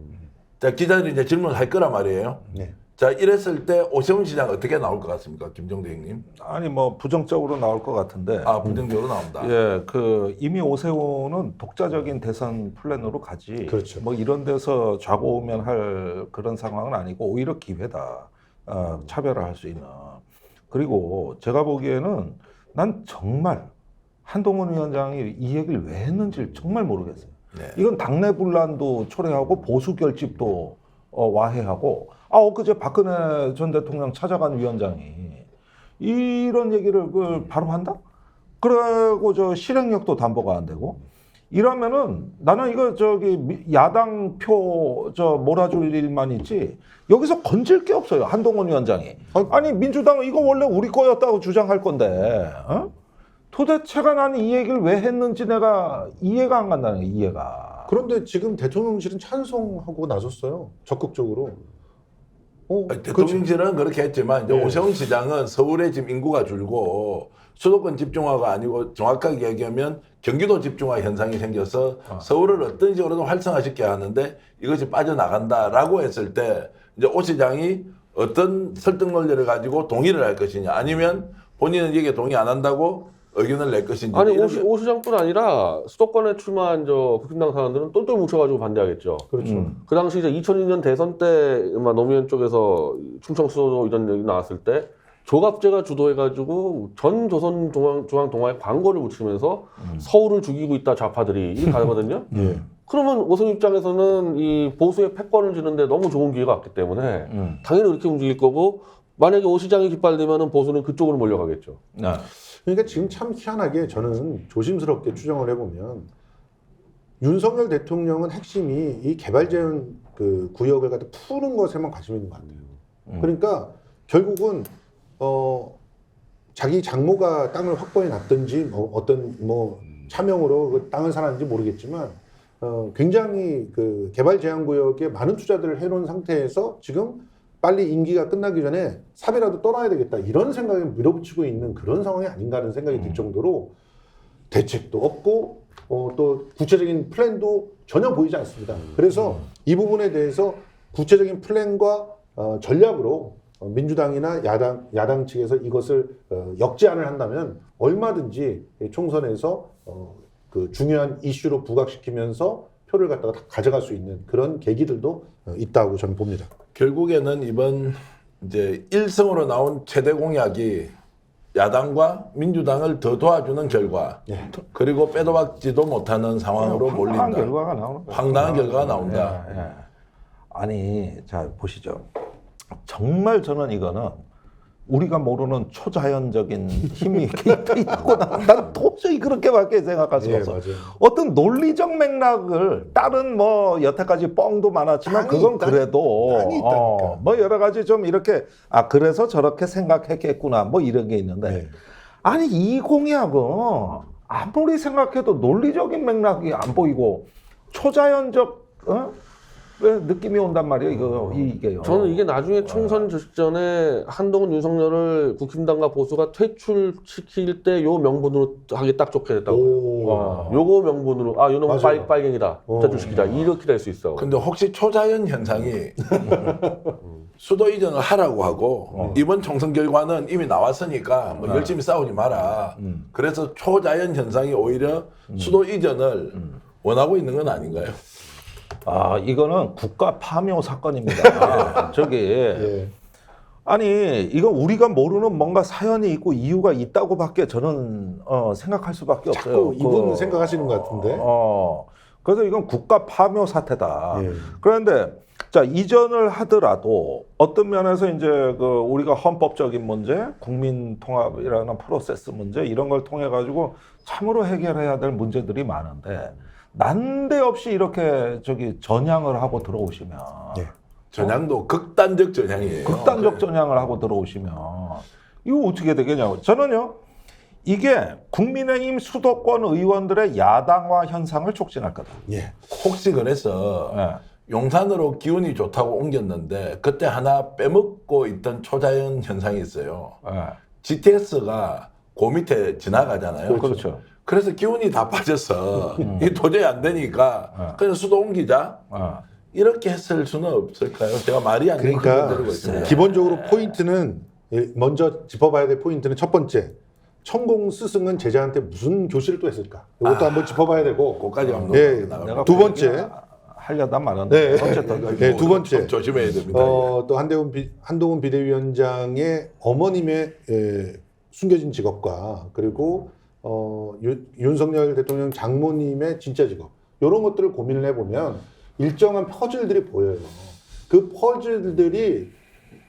자, 기자들이 이제 질문을 할 거란 말이에요. 네. 자, 이랬을 때 오세훈 시장 어떻게 나올 것 같습니까? 김종대 형님. 아니 뭐 부정적으로 나올 것 같은데. 부정적으로 나온다. 예, 그 이미 오세훈은 독자적인 대선 플랜으로 가지. 그렇죠. 뭐 이런 데서 좌고우면할 그런 상황은 아니고 오히려 기회다. 차별화할 수 있는. 그리고 제가 보기에는 난 정말 한동훈 위원장이 이 얘기를 왜 했는지 정말 모르겠어요. 네. 이건 당내 분란도 초래하고 보수 결집도 와해하고 엊그제 박근혜 전 대통령 찾아간 위원장이 이런 얘기를 그걸 바로 한다? 그리고 저 실행력도 담보가 안 되고 이러면은 나는 이거 야당 표 몰아줄 일만 있지 여기서 건질 게 없어요. 한동훈 위원장이. 아니 민주당은 이거 원래 우리 거였다고 주장할 건데 도대체가 나는 이 얘기를 왜 했는지 내가 이해가 안 간다는 거예요. 이해가. 그런데 지금 대통령실은 찬성하고 나섰어요. 적극적으로. 대통령실은 그렇게 했지만 이제 네. 오세훈 시장은 서울에 지금 인구가 줄고 수도권 집중화가 아니고 정확하게 얘기하면 경기도 집중화 현상이 생겨서 서울을 어떤 식으로든 활성화시켜야 하는데 이것이 빠져나간다라고 했을 때 이제 오 시장이 어떤 설득 논리를 가지고 동의를 할 것이냐 아니면 본인은 여기에 동의 안 한다고 의견을 낼 것인지. 아니 이런 오 시장뿐 아니라 수도권에 출마한 국힘당 사람들은 똘똘 뭉쳐가지고 반대하겠죠. 그렇죠. 그 당시 이제 2002년 대선 때 노무현 쪽에서 충청 수도 이런 얘기 나왔을 때 조갑제가 주도해가지고 전 조선중앙동아에 광고를 붙이면서 서울을 죽이고 있다 좌파들이 이게 가거든요. 예. 그러면 오세훈 입장에서는 이 보수의 패권을 지는데 너무 좋은 기회가 왔기 때문에 당연히 그렇게 움직일 거고 만약에 오 시장이 깃발되면 보수는 그쪽으로 몰려가겠죠. 그러니까 지금 참 희한하게 저는 조심스럽게 추정을 해보면 윤석열 대통령은 핵심이 이 개발제한 그 구역을 갖다 푸는 것에만 관심이 있는 것 같아요. 그러니까 결국은 자기 장모가 땅을 확보해 놨든지 어떤 차명으로 그 땅을 사놨는지 모르겠지만 굉장히 그 개발 제한 구역에 많은 투자들을 해놓은 상태에서 지금 빨리 임기가 끝나기 전에 삽이라도 떠나야 되겠다 이런 생각에 밀어붙이고 있는 그런 상황이 아닌가 하는 생각이 들 정도로 대책도 없고 또 구체적인 플랜도 전혀 보이지 않습니다. 그래서 이 부분에 대해서 구체적인 플랜과 전략으로 민주당이나 야당 측에서 이것을 역제안을 한다면 얼마든지 총선에서 그 중요한 이슈로 부각시키면서 표를 갖다가 다 가져갈 수 있는 그런 계기들도 있다고 저는 봅니다. 결국에는 이번 이제 1승으로 나온 최대 공약이 야당과 민주당을 더 도와주는 결과, 그리고 빼도 박지도 못하는 상황으로 몰린다. 황당한 결과가 나오는 거예요. 황당한 결과가 나온다. 예, 예. 아니, 자 보시죠. 정말 저는 이거는 우리가 모르는 초자연적인 힘이 있다고 난 도저히 그렇게밖에 생각할 수가 없어. 맞아요. 어떤 논리적 맥락을 다른 뭐 여태까지 뻥도 많았지만 그건 그래도 당이 있다니까. 뭐 여러 가지 좀 이렇게 그래서 저렇게 생각했겠구나 뭐 이런 게 있는데 아니 이 공약은 아무리 생각해도 논리적인 맥락이 안 보이고 초자연적 왜 느낌이 온단 말이에요 이게요. 저는 이게 나중에 총선 직전에 한동훈 윤석열을 국힘당과 보수가 퇴출시킬 때 요 명분으로 하기 딱 좋게 됐다고요. 요거 명분으로 요놈 맞아요. 빨갱이다 퇴출시키자 이렇게 될 수 있어. 근데 혹시 초자연 현상이 수도 이전을 하라고 하고 이번 총선 결과는 이미 나왔으니까 뭐 열심히 싸우지 마라. 그래서 초자연 현상이 오히려 수도 이전을 원하고 있는 건 아닌가요? 이거는 국가 파묘 사건입니다. 저기 아니 이거 우리가 모르는 뭔가 사연이 있고 이유가 있다고밖에 저는 생각할 수밖에 없어요. 자꾸 이분 생각하시는 것 같은데. 그래서 이건 국가 파묘 사태다. 예. 그런데 자 이전을 하더라도 어떤 면에서 이제 그 우리가 헌법적인 문제, 국민 통합이라는 프로세스 문제 이런 걸 통해 가지고 참으로 해결해야 될 문제들이 많은데. 난데없이 이렇게 전향을 하고 들어오시면 전향도 극단적 전향이에요. 극단적 전향을 하고 들어오시면 이거 어떻게 되겠냐고. 저는요 이게 국민의힘 수도권 의원들의 야당화 현상을 촉진할 거다. 혹시 그래서 용산으로 기운이 좋다고 옮겼는데 그때 하나 빼먹고 있던 초자연 현상이 있어요. GTS가 그 밑에 지나가잖아요. 그렇죠. 그래서 기운이 다 빠져서 이게 도저히 안 되니까 그냥 수도 옮기자 이렇게 했을 수는 없을까요? 제가 말이 안 되는 그러니까 걸 드리고 있습니다. 기본적으로 포인트는 먼저 짚어봐야 될 포인트는 첫 번째 천공 스승은 제자한테 무슨 교실을 또 했을까? 이것도 한번 짚어봐야 되고 그까지 한번 내가 두 번째 하려다 말았는데 어쨌든 두 번째 조심해야 됩니다. 또 한동훈 비대위원장의 어머님의 숨겨진 직업과 그리고 윤석열 대통령 장모님의 진짜 직업 이런 것들을 고민을 해보면 일정한 퍼즐들이 보여요. 그 퍼즐들이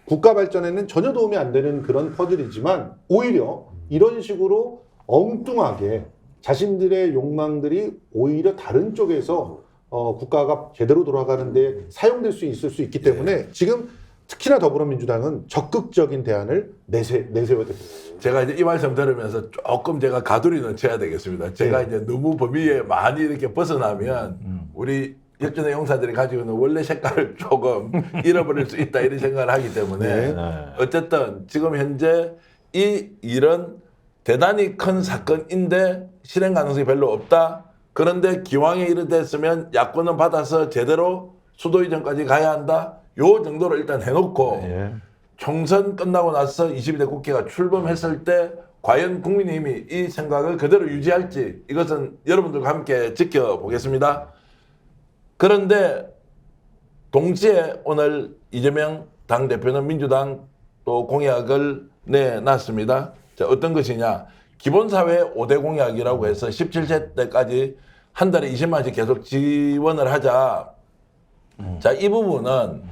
국가 발전에는 전혀 도움이 안 되는 그런 퍼즐이지만 오히려 이런 식으로 엉뚱하게 자신들의 욕망들이 오히려 다른 쪽에서 국가가 제대로 돌아가는데 사용될 수 있을 수 있기 때문에 지금 특히나 더불어민주당은 적극적인 대안을 내세워야 됩니다. 제가 이제 이 말씀 들으면서 조금 제가 가두리는 쳐야 되겠습니다. 제가 이제 너무 범위에 많이 이렇게 벗어나면 우리 역전의 용사들이 가지고 있는 원래 색깔을 조금 잃어버릴 수 있다 이런 생각을 하기 때문에 어쨌든 지금 현재 이 일은 대단히 큰 사건인데 실행 가능성이 별로 없다. 그런데 기왕에 이렇게 됐으면 야권은 받아서 제대로 수도 이전까지 가야 한다. 요 정도로 일단 해놓고 총선 끝나고 나서 22대 국회가 출범했을 때 과연 국민의힘이 이 생각을 그대로 유지할지 이것은 여러분들과 함께 지켜보겠습니다. 그런데 동시에 오늘 이재명 당대표는 민주당 또 공약을 내놨습니다. 자, 어떤 것이냐. 기본사회 5대 공약이라고 해서 17세 때까지 한 달에 20만 원씩 계속 지원을 하자. 자, 이 부분은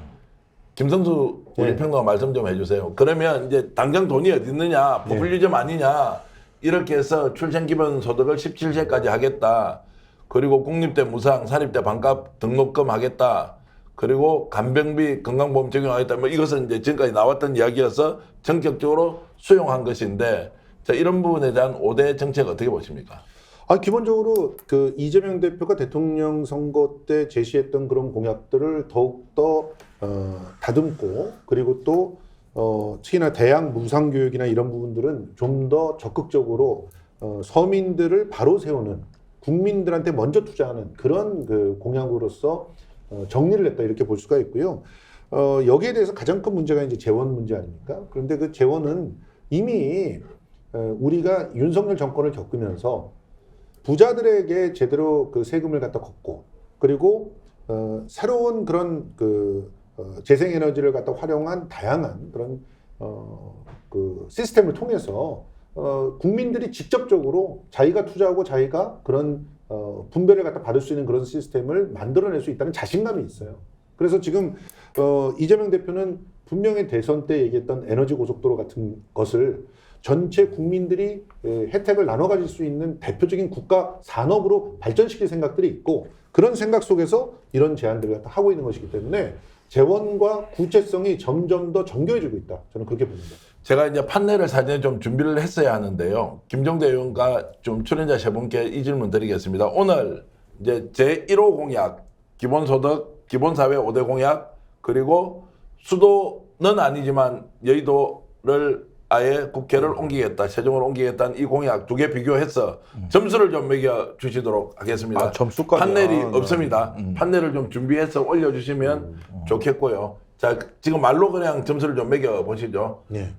김성수 우리 평론가 말씀 좀 해주세요. 그러면 이제 당장 돈이 어디 있느냐, 포퓰리즘 아니냐 이렇게 해서 출생기본소득을 17세까지 하겠다. 그리고 국립대 무상, 사립대 반값 등록금 하겠다. 그리고 간병비 건강보험 적용하겠다. 뭐 이것은 이제 지금까지 나왔던 이야기여서 전격적으로 수용한 것인데, 자, 이런 부분에 대한 5대 정책 어떻게 보십니까? 기본적으로 그 이재명 대표가 대통령 선거 때 제시했던 그런 공약들을 더욱더 다듬고, 그리고 또 특히나 대학 무상교육이나 이런 부분들은 좀 더 적극적으로 서민들을 바로 세우는, 국민들한테 먼저 투자하는 그런 그 공약으로서 정리를 했다, 이렇게 볼 수가 있고요. 여기에 대해서 가장 큰 문제가 이제 재원 문제 아닙니까? 그런데 그 재원은 이미 우리가 윤석열 정권을 겪으면서 부자들에게 제대로 그 세금을 갖다 걷고, 그리고 새로운 그런 그 재생에너지를 갖다 활용한 다양한 그런 그 시스템을 통해서 국민들이 직접적으로 자기가 투자하고 자기가 그런 분배를 갖다 받을 수 있는 그런 시스템을 만들어낼 수 있다는 자신감이 있어요. 그래서 지금 이재명 대표는 분명히 대선 때 얘기했던 에너지 고속도로 같은 것을 전체 국민들이 혜택을 나눠 가질 수 있는 대표적인 국가 산업으로 발전시킬 생각들이 있고, 그런 생각 속에서 이런 제안들을 갖다 하고 있는 것이기 때문에 재원과 구체성이 점점 더 정교해지고 있다, 저는 그렇게 봅니다. 제가 이제 판넬을 사전에 좀 준비를 했어야 하는데요. 김종대 의원과 좀 출연자 세 분께 이 질문 드리겠습니다. 오늘 이제 제1호 공약, 기본소득, 기본사회 5대 공약, 그리고 수도는 아니지만 여의도를 아예 국회를 옮기겠다, 세종을 옮기겠다는 이 공약 두 개 비교해서 점수를 좀 매겨 주시도록 하겠습니다. 점수까지. 판넬이 없습니다. 판넬을 좀 준비해서 올려주시면 좋겠고요. 자, 지금 말로 그냥 점수를 좀 매겨 보시죠. 예.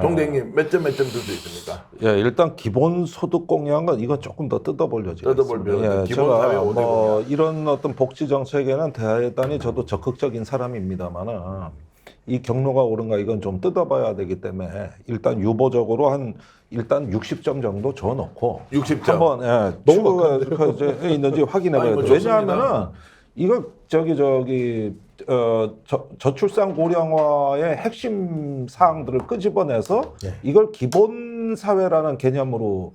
종대님 몇 점 줄 수 있습니까? 예, 일단 기본소득 공약은 이거 조금 더 뜯어보려지겠습니다. 뜯어보려면 기본사회 제가 5대 뭐 공약. 이런 어떤 복지 정책에는 대단히 저도 적극적인 사람입니다만은 이 경로가 옳은가 이건 좀 뜯어봐야 되기 때문에 일단 유보적으로 일단 60점 정도 줘놓고 60점. 한번 추가가 있는지 확인해봐야 아니, 뭐 돼요. 좋습니다. 왜냐하면은 이거 저출산 고령화의 핵심 사항들을 끄집어내서 이걸 기본 사회라는 개념으로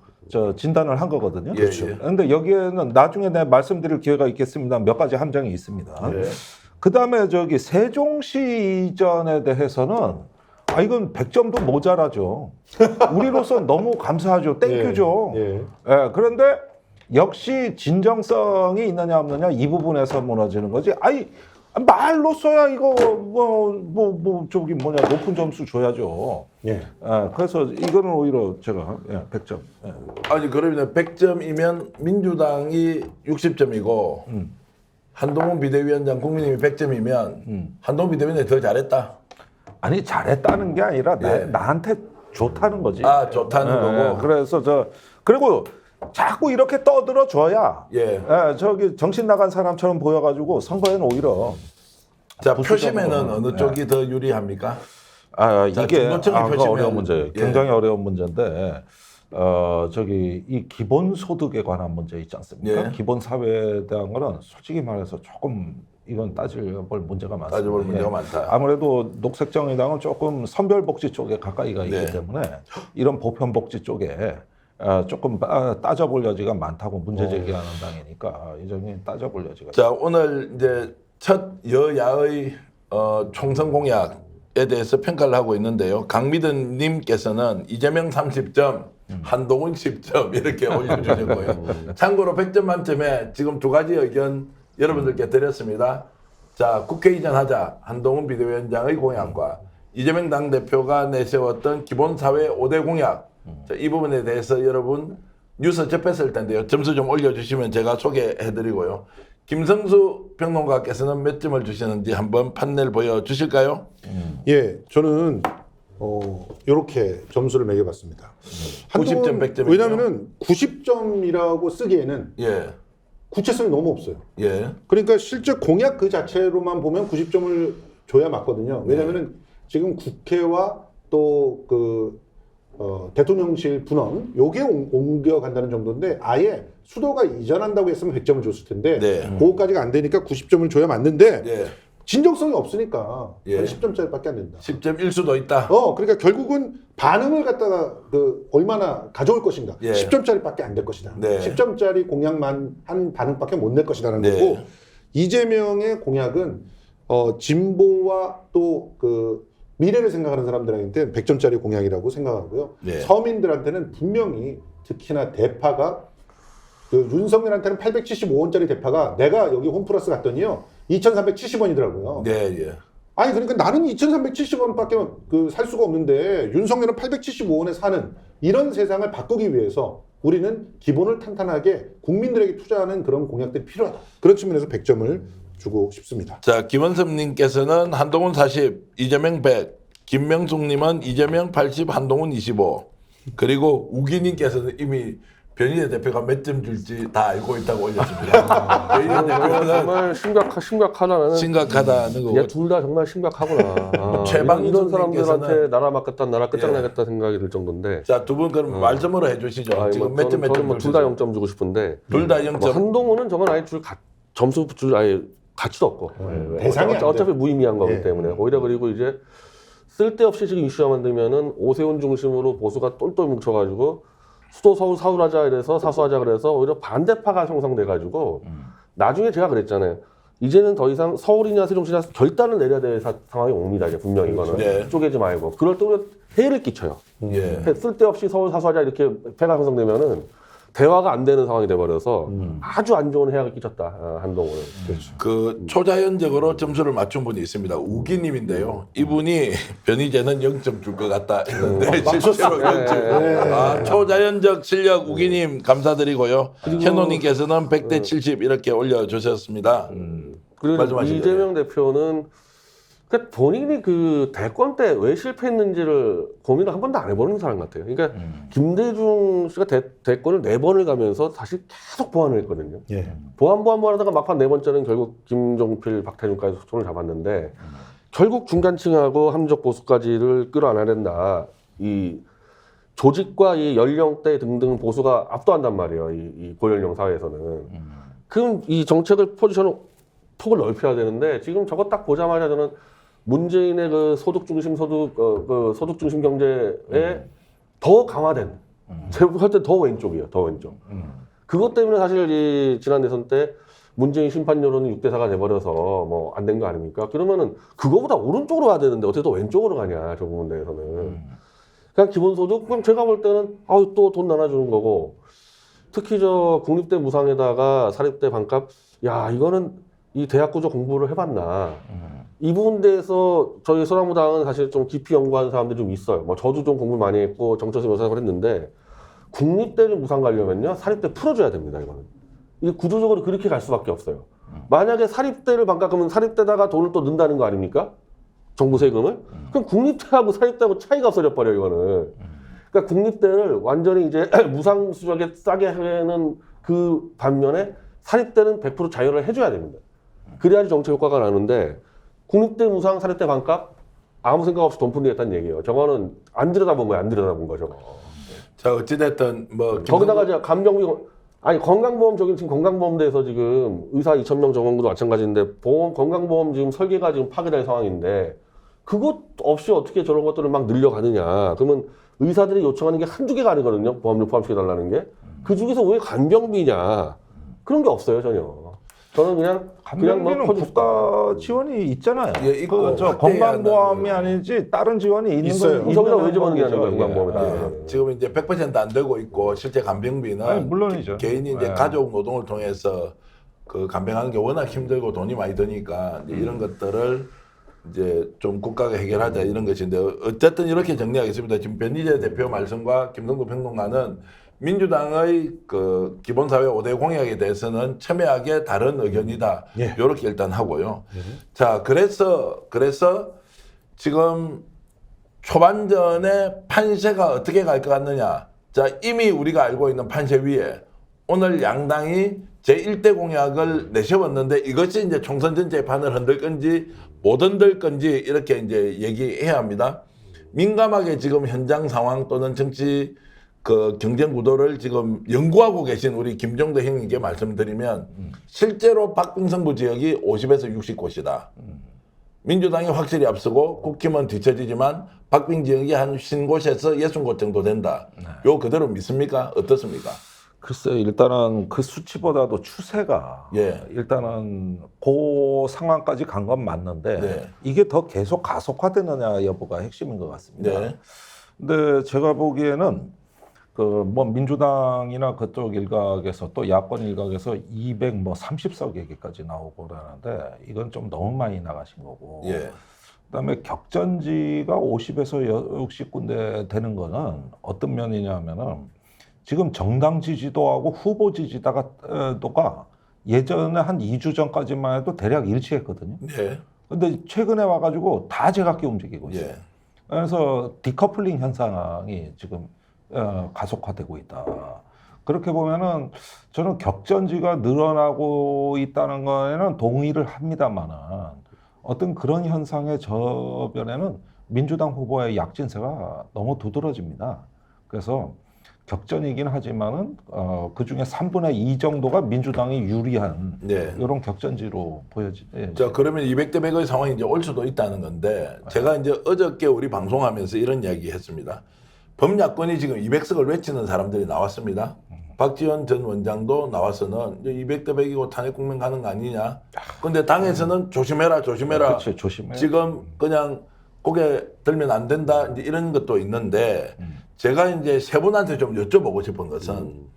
진단을 한 거거든요. 그렇죠. 그런데 여기에는 나중에 내가 말씀드릴 기회가 있겠습니다. 몇 가지 함정이 있습니다. 예. 그 다음에 세종시 이전에 대해서는 이건 100점도 모자라죠. 우리로서 너무 감사하죠. 땡큐죠. 예. 예, 그런데 역시 진정성이 있느냐 없느냐 이 부분에서 무너지는 거지. 말로써야 이거 높은 점수 줘야죠. 예. 예, 그래서 이거는 오히려 제가 100점. 예. 아니 그러면 100점이면 민주당이 60점이고 한동훈 비대위원장 국민의힘이 100점이면 한동훈 비대위원장이 더 잘했다. 아니 잘했다는 게 아니라 예. 나한테 좋다는 거지. 아 좋다는 예, 거고. 그래서 그리고 자꾸 이렇게 떠들어 줘야 예. 정신 나간 사람처럼 보여가지고 선거에는 오히려 자 부수적으로. 표심에는 어느 쪽이 더 유리합니까? 자, 이게 중도층의 그거 표심은- 어려운 문제예요. 예. 굉장히 어려운 문제인데 이 기본 소득에 관한 문제 있지 않습니까? 예. 기본 사회에 대한 거는 솔직히 말해서 조금 이건 따져볼 문제가 많습니다. 따져볼 문제가 예. 많다. 아무래도 녹색정의당은 조금 선별복지 쪽에 가까이가 있기 네. 때문에 이런 보편복지 쪽에 조금 따져볼 여지가 많다고 문제 제기하는 당이니까 이 점이 따져볼 여지가 자 오늘 이제 첫 여야의 총선 공약에 대해서 평가를 하고 있는데요. 강미든 님께서는 이재명 30점, 한동훈 10점 이렇게 올려주셨고요. 참고로 100점 만점에 지금 두 가지 의견 여러분들께 드렸습니다. 자 국회 이전하자 한동훈 비대위원장의 공약과 이재명 당대표가 내세웠던 기본사회 5대 공약, 자, 이 부분에 대해서 여러분 뉴스 접했을 텐데요. 점수 좀 올려주시면 제가 소개해드리고요. 김성수 평론가께서는 몇 점을 주시는지 한번 판넬 보여주실까요? 예, 저는 이렇게 점수를 매겨봤습니다. 90점, 100점 이네요. 왜냐하면은 90점이라고 쓰기에는 예, 구체성이 너무 없어요. 예, 그러니까 실제 공약 그 자체로만 보면 90점을 줘야 맞거든요. 왜냐하면은 지금 국회와 또 대통령실 분원 요게 옮겨간다는 정도인데 아예 수도가 이전한다고 했으면 100점을 줬을 텐데 네. 그거까지가 안 되니까 90점을 줘야 맞는데 예. 진정성이 없으니까 예. 10점짜리밖에 안 된다. 10점일 수도 있다. 그러니까 결국은 반응을 갖다가 얼마나 가져올 것인가. 예. 10점짜리밖에 안 될 것이다. 네. 10점짜리 공약만 한 반응밖에 못 낼 것이다라는 네. 거고 이재명의 공약은 진보와 또 미래를 생각하는 사람들한테 100점짜리 공약이라고 생각하고요. 네. 서민들한테는 분명히 특히나 대파가 그 윤석열한테는 875원짜리 대파가 내가 여기 홈플러스 갔더니요 2,370원이더라고요. 네, 예. 아니 그러니까 나는 2,370원밖에 그 살 수가 없는데 윤석열은 875원에 사는 이런 세상을 바꾸기 위해서 우리는 기본을 탄탄하게 국민들에게 투자하는 그런 공약들이 필요하다. 그런 측면에서 100점을 주고 싶습니다. 자, 김원섭님께서는 한동훈 40, 이재명 100, 김명숙님은 이재명 80, 한동훈 25. 그리고 우기님께서는 이미 변희재 대표가 몇 점 줄지 다 알고 있다고 올렸습니다. 변희재 대표는 정말 심각하다는. 심각하다는 거고. 둘 다 정말 심각하구나. 최방준 이런 사람들한테 님께서는 나라 맡겼다, 나라 끝장나겠다 생각이 들 정도인데. 자, 두 분 그럼 말씀으로 해주시죠. 아니, 지금 뭐 몇 점 몇 점 둘 다 0점 주고 싶은데. 둘다 뭐 0점. 한동훈은 저건 아예 점수 줄 아예 가치도 없고. 대상이 안 어차피 돼. 무의미한 거기 예. 때문에. 오히려 그리고 이제 쓸데없이 지금 이슈가 만들면은 오세훈 중심으로 보수가 똘똘 뭉쳐가지고 수도 서울 사울하자 이래서 사수하자 그래서 오히려 반대파가 형성돼가지고 나중에 제가 그랬잖아요. 이제는 더 이상 서울이냐 세종시냐 결단을 내려야 될 상황이 옵니다. 이제 분명히 이거는 네. 쪼개지 말고 그럴 때 오히려 해를 끼쳐요. 예. 쓸데없이 서울 사수하자 이렇게 패가 형성되면은 대화가 안 되는 상황이 돼버려서 아주 안 좋은 해악을 끼쳤다 한동훈은. 그 초자연적으로 점수를 맞춘 분이 있습니다. 우기님인데요. 이분이 변희재는 0점 줄 것 같다 했는데 실제로 0점. 아, 초자연적 실력 우기님 감사드리고요. 현호님께서는 100대 70 이렇게 올려주셨습니다. 그리고 말씀하시죠. 이재명 대표는 그러니까 본인이 그 대권 때 왜 실패했는지를 고민을 한 번도 안 해보는 사람 같아요. 그러니까 김대중 씨가 대권을 4번을 가면서 사실 계속 보완을 했거든요. 예. 보완하다가 막판 4번째는 결국 김종필, 박태준까지 손을 잡았는데 결국 중간층하고 합리적 보수까지를 끌어안아야 된다. 이 조직과 이 연령대 등등 보수가 압도한단 말이에요. 이 고연령 사회에서는. 그럼 이 정책을 포지션을 폭을 넓혀야 되는데 지금 저거 딱 보자마자 저는 문재인의 그 소득 중심 경제에 더 강화된 제가 볼 때 더 왼쪽이에요. 더 왼쪽. 그것 때문에 사실 이 지난 대선 때 문재인 심판 여론은 6대4가 돼버려서 뭐 안 된 거 아닙니까? 그러면은 그거보다 오른쪽으로 가야 되는데 어떻게 또 왼쪽으로 가냐 저 부분 대해서는. 그냥 기본소득 그럼 제가 볼 때는 또 돈 나눠주는 거고 특히 저 국립대 무상에다가 사립대 반값 야 이거는 이 대학 구조 공부를 해봤나 이 부분에 대해서 저희 소나무당은 사실 좀 깊이 연구하는 사람들이 좀 있어요. 뭐 저도 좀 공부 많이 했고 정치에서 몇 사람을 했는데 국립대를 무상 가려면요 사립대 풀어줘야 됩니다. 이거는 이게 구조적으로 그렇게 갈 수밖에 없어요. 만약에 사립대를 반값하면 사립대다가 돈을 또 넣는다는 거 아닙니까? 정부 세금을? 그럼 국립대하고 사립대하고 차이가 없어져 버려 이거는. 그러니까 국립대를 완전히 이제 무상 수준하게 싸게 하는 그 반면에 사립대는 100% 자율을 해줘야 됩니다. 그래야지 정책 효과가 나는데 국립대 무상 사립대 반값 아무 생각 없이 돈 푸는겠다는 얘기예요. 저거는 안 들여다본 거야, 안 들여다본 거 저거. 자, 어찌됐든 뭐 거기다가 이제 감정비 아니 건강보험 지금 건강보험대에서 지금 의사 2,000명 적응도 마찬가지인데 건강보험 지금 설계가 지금 파괴될 상황인데 그것 없이 어떻게 저런 것들을 막 늘려가느냐. 그러면 의사들이 요청하는 게 한두 개가 아니거든요. 보험료 포함시켜달라는 게. 그 중에서 왜 간병비냐. 그런 게 없어요, 전혀. 저는 그냥 간병비는 뭐 국가 지원이 있잖아요. 예, 있고 저 확대해야 건강보험이 한다는 아니지 다른 지원이 있는 있어요. 거예요. 저기다 왜 집어넣냐는 거예요, 예. 건강보험에다가. 지금 이제 100%안 되고 있고 실제 간병비는 아니, 물론이죠. 개인이 이제 예. 가족 노동을 통해서 그 간병하는 게 워낙 힘들고 돈이 많이 드니까 이제 이런 것들을 이제 좀 국가가 해결하자 이런 것인데 어쨌든 이렇게 정리하겠습니다. 지금 변희재 대표 말씀과 김성도 평론가는 민주당의 그 기본사회 5대 공약에 대해서는 첨예하게 다른 의견이다. 예. 이렇게 일단 하고요. 자, 그래서 지금 초반전에 판세가 어떻게 갈 것 같느냐. 자, 이미 우리가 알고 있는 판세 위에 오늘 양당이 제1대 공약을 내세웠는데 이것이 이제 총선 전체의 판을 흔들 건지 못 흔들 건지 이렇게 이제 얘기해야 합니다. 민감하게 지금 현장 상황 또는 정치 그 경쟁 구도를 지금 연구하고 계신 우리 김정도 형님께 말씀드리면 실제로 박빙선부 지역이 50에서 60곳이다. 민주당이 확실히 앞서고 국힘은 뒤처지지만 박빙 지역이 한 50곳에서 60곳 정도 된다. 요 그대로 믿습니까? 어떻습니까? 글쎄요, 일단은 그 수치보다도 추세가 예. 일단은 그 상황까지 간 건 맞는데 네. 이게 더 계속 가속화되느냐 여부가 핵심인 것 같습니다. 네. 근데 제가 보기에는 그 뭐 민주당이나 그쪽 일각에서 또 야권 일각에서 230석 얘기까지 나오고 그러는데 이건 좀 너무 많이 나가신 거고. 예. 그다음에 격전지가 50에서 60군데 되는 거는 어떤 면이냐면은 지금 정당 지지도하고 후보 지지도가 예전에 한 2주 전까지만 해도 대략 일치했거든요. 예. 근데 최근에 와가지고 다 제각기 움직이고 있어요. 예. 그래서 디커플링 현상이 지금 가속화되고 있다. 그렇게 보면은 저는 격전지가 늘어나고 있다는 거에는 동의를 합니다만은 어떤 그런 현상의 저변에는 민주당 후보의 약진세가 너무 두드러집니다. 그래서 격전이긴 하지만은 그 중에 3분의 2 정도가 민주당이 유리한 네. 이런 격전지로 보여지죠. 자, 그러면 200대 100의 상황이 이제 올 수도 있다는 건데, 제가 이제 어저께 우리 방송하면서 이런 이야기 했습니다. 범야권이 지금 200석을 외치는 사람들이 나왔습니다. 박지원 전 원장도 나와서는 이제 200대 100이고 탄핵 국면 가는 거 아니냐. 근데 당에서는 조심해라, 조심해라. 그렇지, 조심해. 지금 그냥 고개 들면 안 된다. 이제 이런 것도 있는데, 제가 이제 세 분한테 좀 여쭤보고 싶은 것은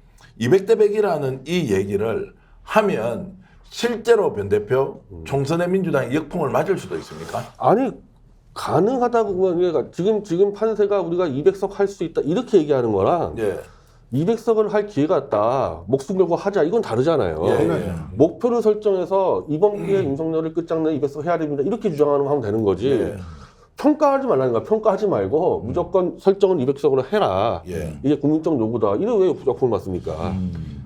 200대 100이라는 이 얘기를 하면 실제로 변 대표 총선에 민주당이 역풍을 맞을 수도 있습니까? 아니 가능하다고 그러니까 지금 판세가 우리가 200석 할 수 있다 이렇게 얘기하는 거랑 예. 200석을 할 기회가 있다 목숨 걸고 하자 이건 다르잖아요. 예, 예. 목표를 설정해서 이번 기회에 윤석열을 끝장내 200석 해야 됩니다 이렇게 주장하는 거 하면 되는 거지. 예. 평가하지 말라는 거야. 평가하지 말고 무조건 설정은 200석으로 해라. 예. 이게 국민적 요구다. 이래 왜 부작품을 맞습니까?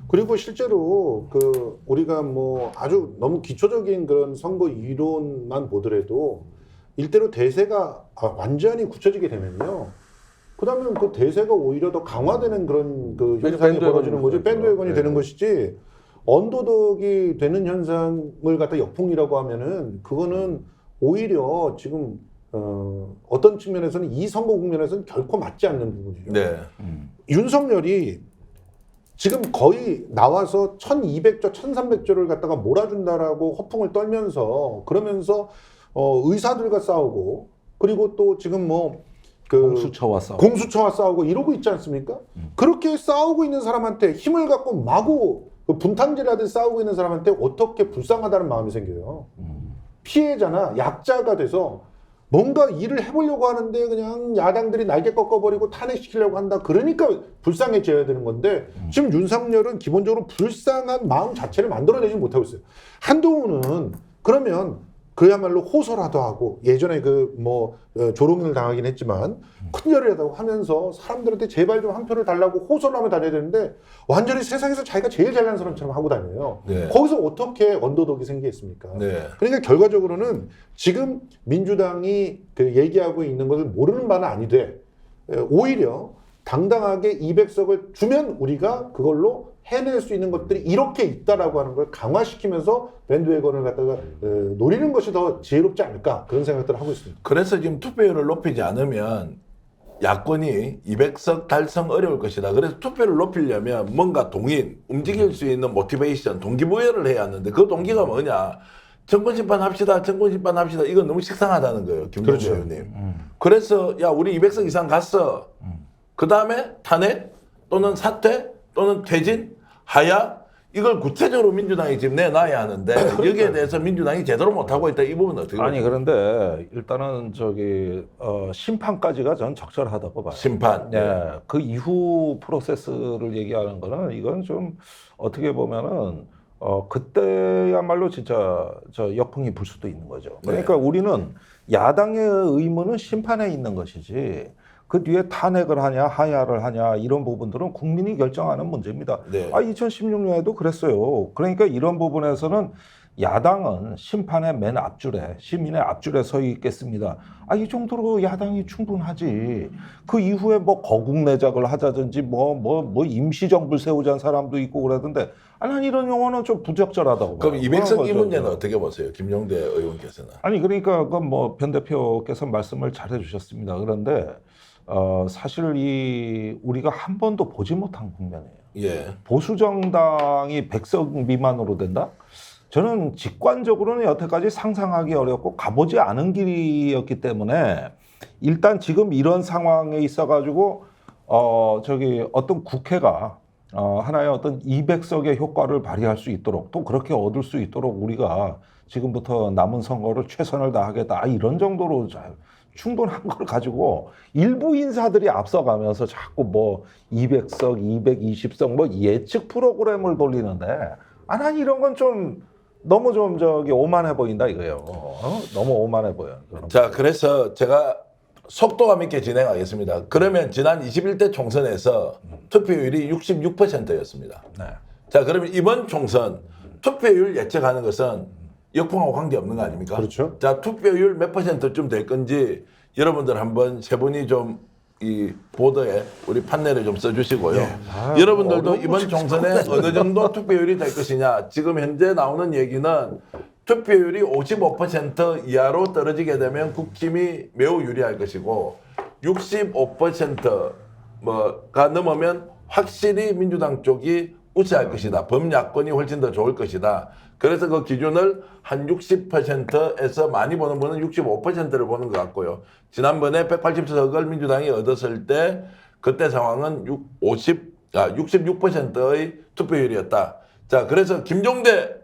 그리고 실제로 그 우리가 뭐 아주 너무 기초적인 그런 선거 이론만 보더라도 일대로 대세가 완전히 굳혀지게 되면요. 그다음에 그 대세가 오히려 더 강화되는 그런 그 현상이 밴드웨건이 벌어지는 거죠. 밴드웨건이 네. 되는 것이지 언더독이 되는 현상을 갖다 역풍이라고 하면은 그거는 오히려 지금 어떤 측면에서는 이 선거 국면에서는 결코 맞지 않는 부분이에요. 네. 윤석열이 지금 거의 나와서 1200조, 1300조를 갖다가 몰아준다라고 허풍을 떨면서 그러면서 의사들과 싸우고 그리고 또 지금 뭐 그 공수처와 싸우고 이러고 있지 않습니까? 그렇게 싸우고 있는 사람한테 힘을 갖고 마구 그 분탕질하듯 싸우고 있는 사람한테 어떻게 불쌍하다는 마음이 생겨요. 피해자나 약자가 돼서 뭔가 일을 해보려고 하는데 그냥 야당들이 날개 꺾어버리고 탄핵시키려고 한다. 그러니까 불쌍해져야 되는 건데 지금 윤석열은 기본적으로 불쌍한 마음 자체를 만들어내지 못하고 있어요. 한동훈은 그러면 그야말로 호소라도 하고 예전에 그 뭐 조롱을 당하긴 했지만 큰절이라도 하면서 사람들한테 제발 좀 한 표를 달라고 호소를 하며 다녀야 되는데 완전히 세상에서 자기가 제일 잘난 사람처럼 하고 다녀요. 네. 거기서 어떻게 언더독이 생기겠습니까? 네. 그러니까 결과적으로는 지금 민주당이 그 얘기하고 있는 것을 모르는 바는 아니되 오히려 당당하게 200석을 주면 우리가 그걸로 해낼 수 있는 것들이 이렇게 있다라고 하는 걸 강화시키면서 밴드웨건을 갖다가 노리는 것이 더 지혜롭지 않을까 그런 생각들을 하고 있습니다. 그래서 지금 투표율을 높이지 않으면 야권이 200석 달성 어려울 것이다. 그래서 투표를 높이려면 뭔가 동인, 움직일 수 있는 모티베이션, 동기부여를 해야 하는데 그 동기가 뭐냐? 정권심판 합시다, 정권심판 합시다. 이건 너무 식상하다는 거예요, 김종대 의원님. 그래서 야 우리 200석 이상 갔어. 그 다음에 탄핵 또는 사퇴 또는 퇴진, 하야 이걸 구체적으로 민주당이 지금 내놔야 하는데 여기에 대해서 민주당이 제대로 못하고 있다. 이 부분은 어떻게 아니 보세요? 그런데 일단은 심판까지가 전 적절하다고 봐요. 심판. 예, 그 이후 프로세스를 얘기하는 거는 이건 좀 어떻게 보면은 그때야말로 진짜 저 역풍이 불 수도 있는 거죠. 그러니까 우리는 야당의 의무는 심판에 있는 것이지 그 뒤에 탄핵을 하냐 하야를 하냐 이런 부분들은 국민이 결정하는 문제입니다. 네. 2016년에도 그랬어요. 그러니까 이런 부분에서는 야당은 심판의 맨 앞줄에 시민의 앞줄에 서 있겠습니다. 이 정도로 야당이 충분하지. 그 이후에 뭐 거국내작을 하자든지 뭐 임시정부를 세우자는 사람도 있고 그러던데 난 이런 용어는 좀 부적절하다고 그럼 봐요. 200석 이 그런 문제는 거죠. 어떻게 보세요? 김종대 의원께서는. 아니 그러니까 그 뭐 변 대표께서 말씀을 잘해 주셨습니다. 그런데 사실 우리가 한 번도 보지 못한 국면이에요. 예. 보수 정당이 100석 미만으로 된다? 저는 직관적으로는 여태까지 상상하기 어렵고 가보지 않은 길이었기 때문에 일단 지금 이런 상황에 있어가지고 저기 어떤 국회가 하나의 어떤 200석의 효과를 발휘할 수 있도록 또 그렇게 얻을 수 있도록 우리가 지금부터 남은 선거를 최선을 다하겠다 이런 정도로 충분한 걸 가지고 일부 인사들이 앞서가면서 자꾸 뭐 200석, 220석 뭐 예측 프로그램을 돌리는데 난 이런 건 좀 너무 좀 저기 오만해 보인다 이거예요. 너무 오만해 보여. 자, 그래서 제가 속도감 있게 진행하겠습니다. 그러면 지난 21대 총선에서 투표율이 66%였습니다. 네. 자, 그러면 이번 총선 투표율 예측하는 것은 역풍하고 관계없는 거 아닙니까? 그렇죠. 자, 투표율 몇 %쯤 될 건지 여러분들 한번 세 분이 좀 이 보도에 우리 판넬에 좀 써주시고요. 여러분들도 어려운 이번 총선에 어느 정도 투표율이 될 것이냐. 지금 현재 나오는 얘기는 투표율이 55% 이하로 떨어지게 되면 국힘이 매우 유리할 것이고 65%가 넘으면 확실히 민주당 쪽이 우세할 것이다. 범야권이 훨씬 더 좋을 것이다. 그래서 그 기준을 한 60%에서 많이 보는 분은 65%를 보는 것 같고요. 지난번에 180석을 민주당이 얻었을 때 그때 상황은 66%의 투표율이었다. 자, 그래서 김종대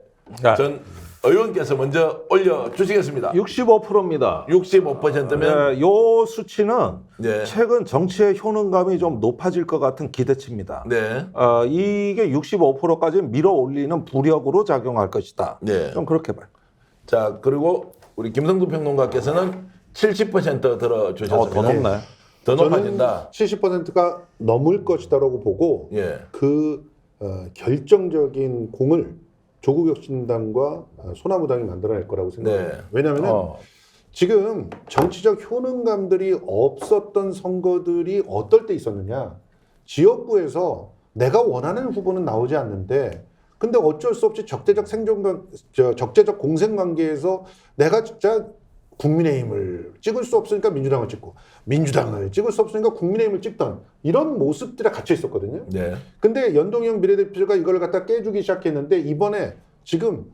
전 의원께서 먼저 올려주시겠습니다. 65%입니다. 65%면 요 수치는 네. 최근 정치의 효능감이 좀 높아질 것 같은 기대치입니다. 네. 이게 65%까지 밀어 올리는 부력으로 작용할 것이다. 네. 좀 그렇게 봐요. 자, 그리고 우리 김성두 평론가께서는 70% 들어주셨습니다. 더 높네. 더 저는 높아진다. 70%가 넘을 것이다라고 보고 예. 그 결정적인 공을 조국혁신당과 소나무당이 만들어낼 거라고 생각합니다. 네. 왜냐하면 지금 정치적 효능감들이 없었던 선거들이 어떨 때 있었느냐. 지역구에서 내가 원하는 후보는 나오지 않는데 근데 어쩔 수 없이 적대적 공생관계에서 내가 진짜 국민의힘을 찍을 수 없으니까 민주당을 찍고 민주당을 찍을 수 없으니까 국민의힘을 찍던 이런 모습들이 갇혀 있었거든요. 네. 근데 연동형 비례대표가 이걸 갖다 깨주기 시작했는데 이번에 지금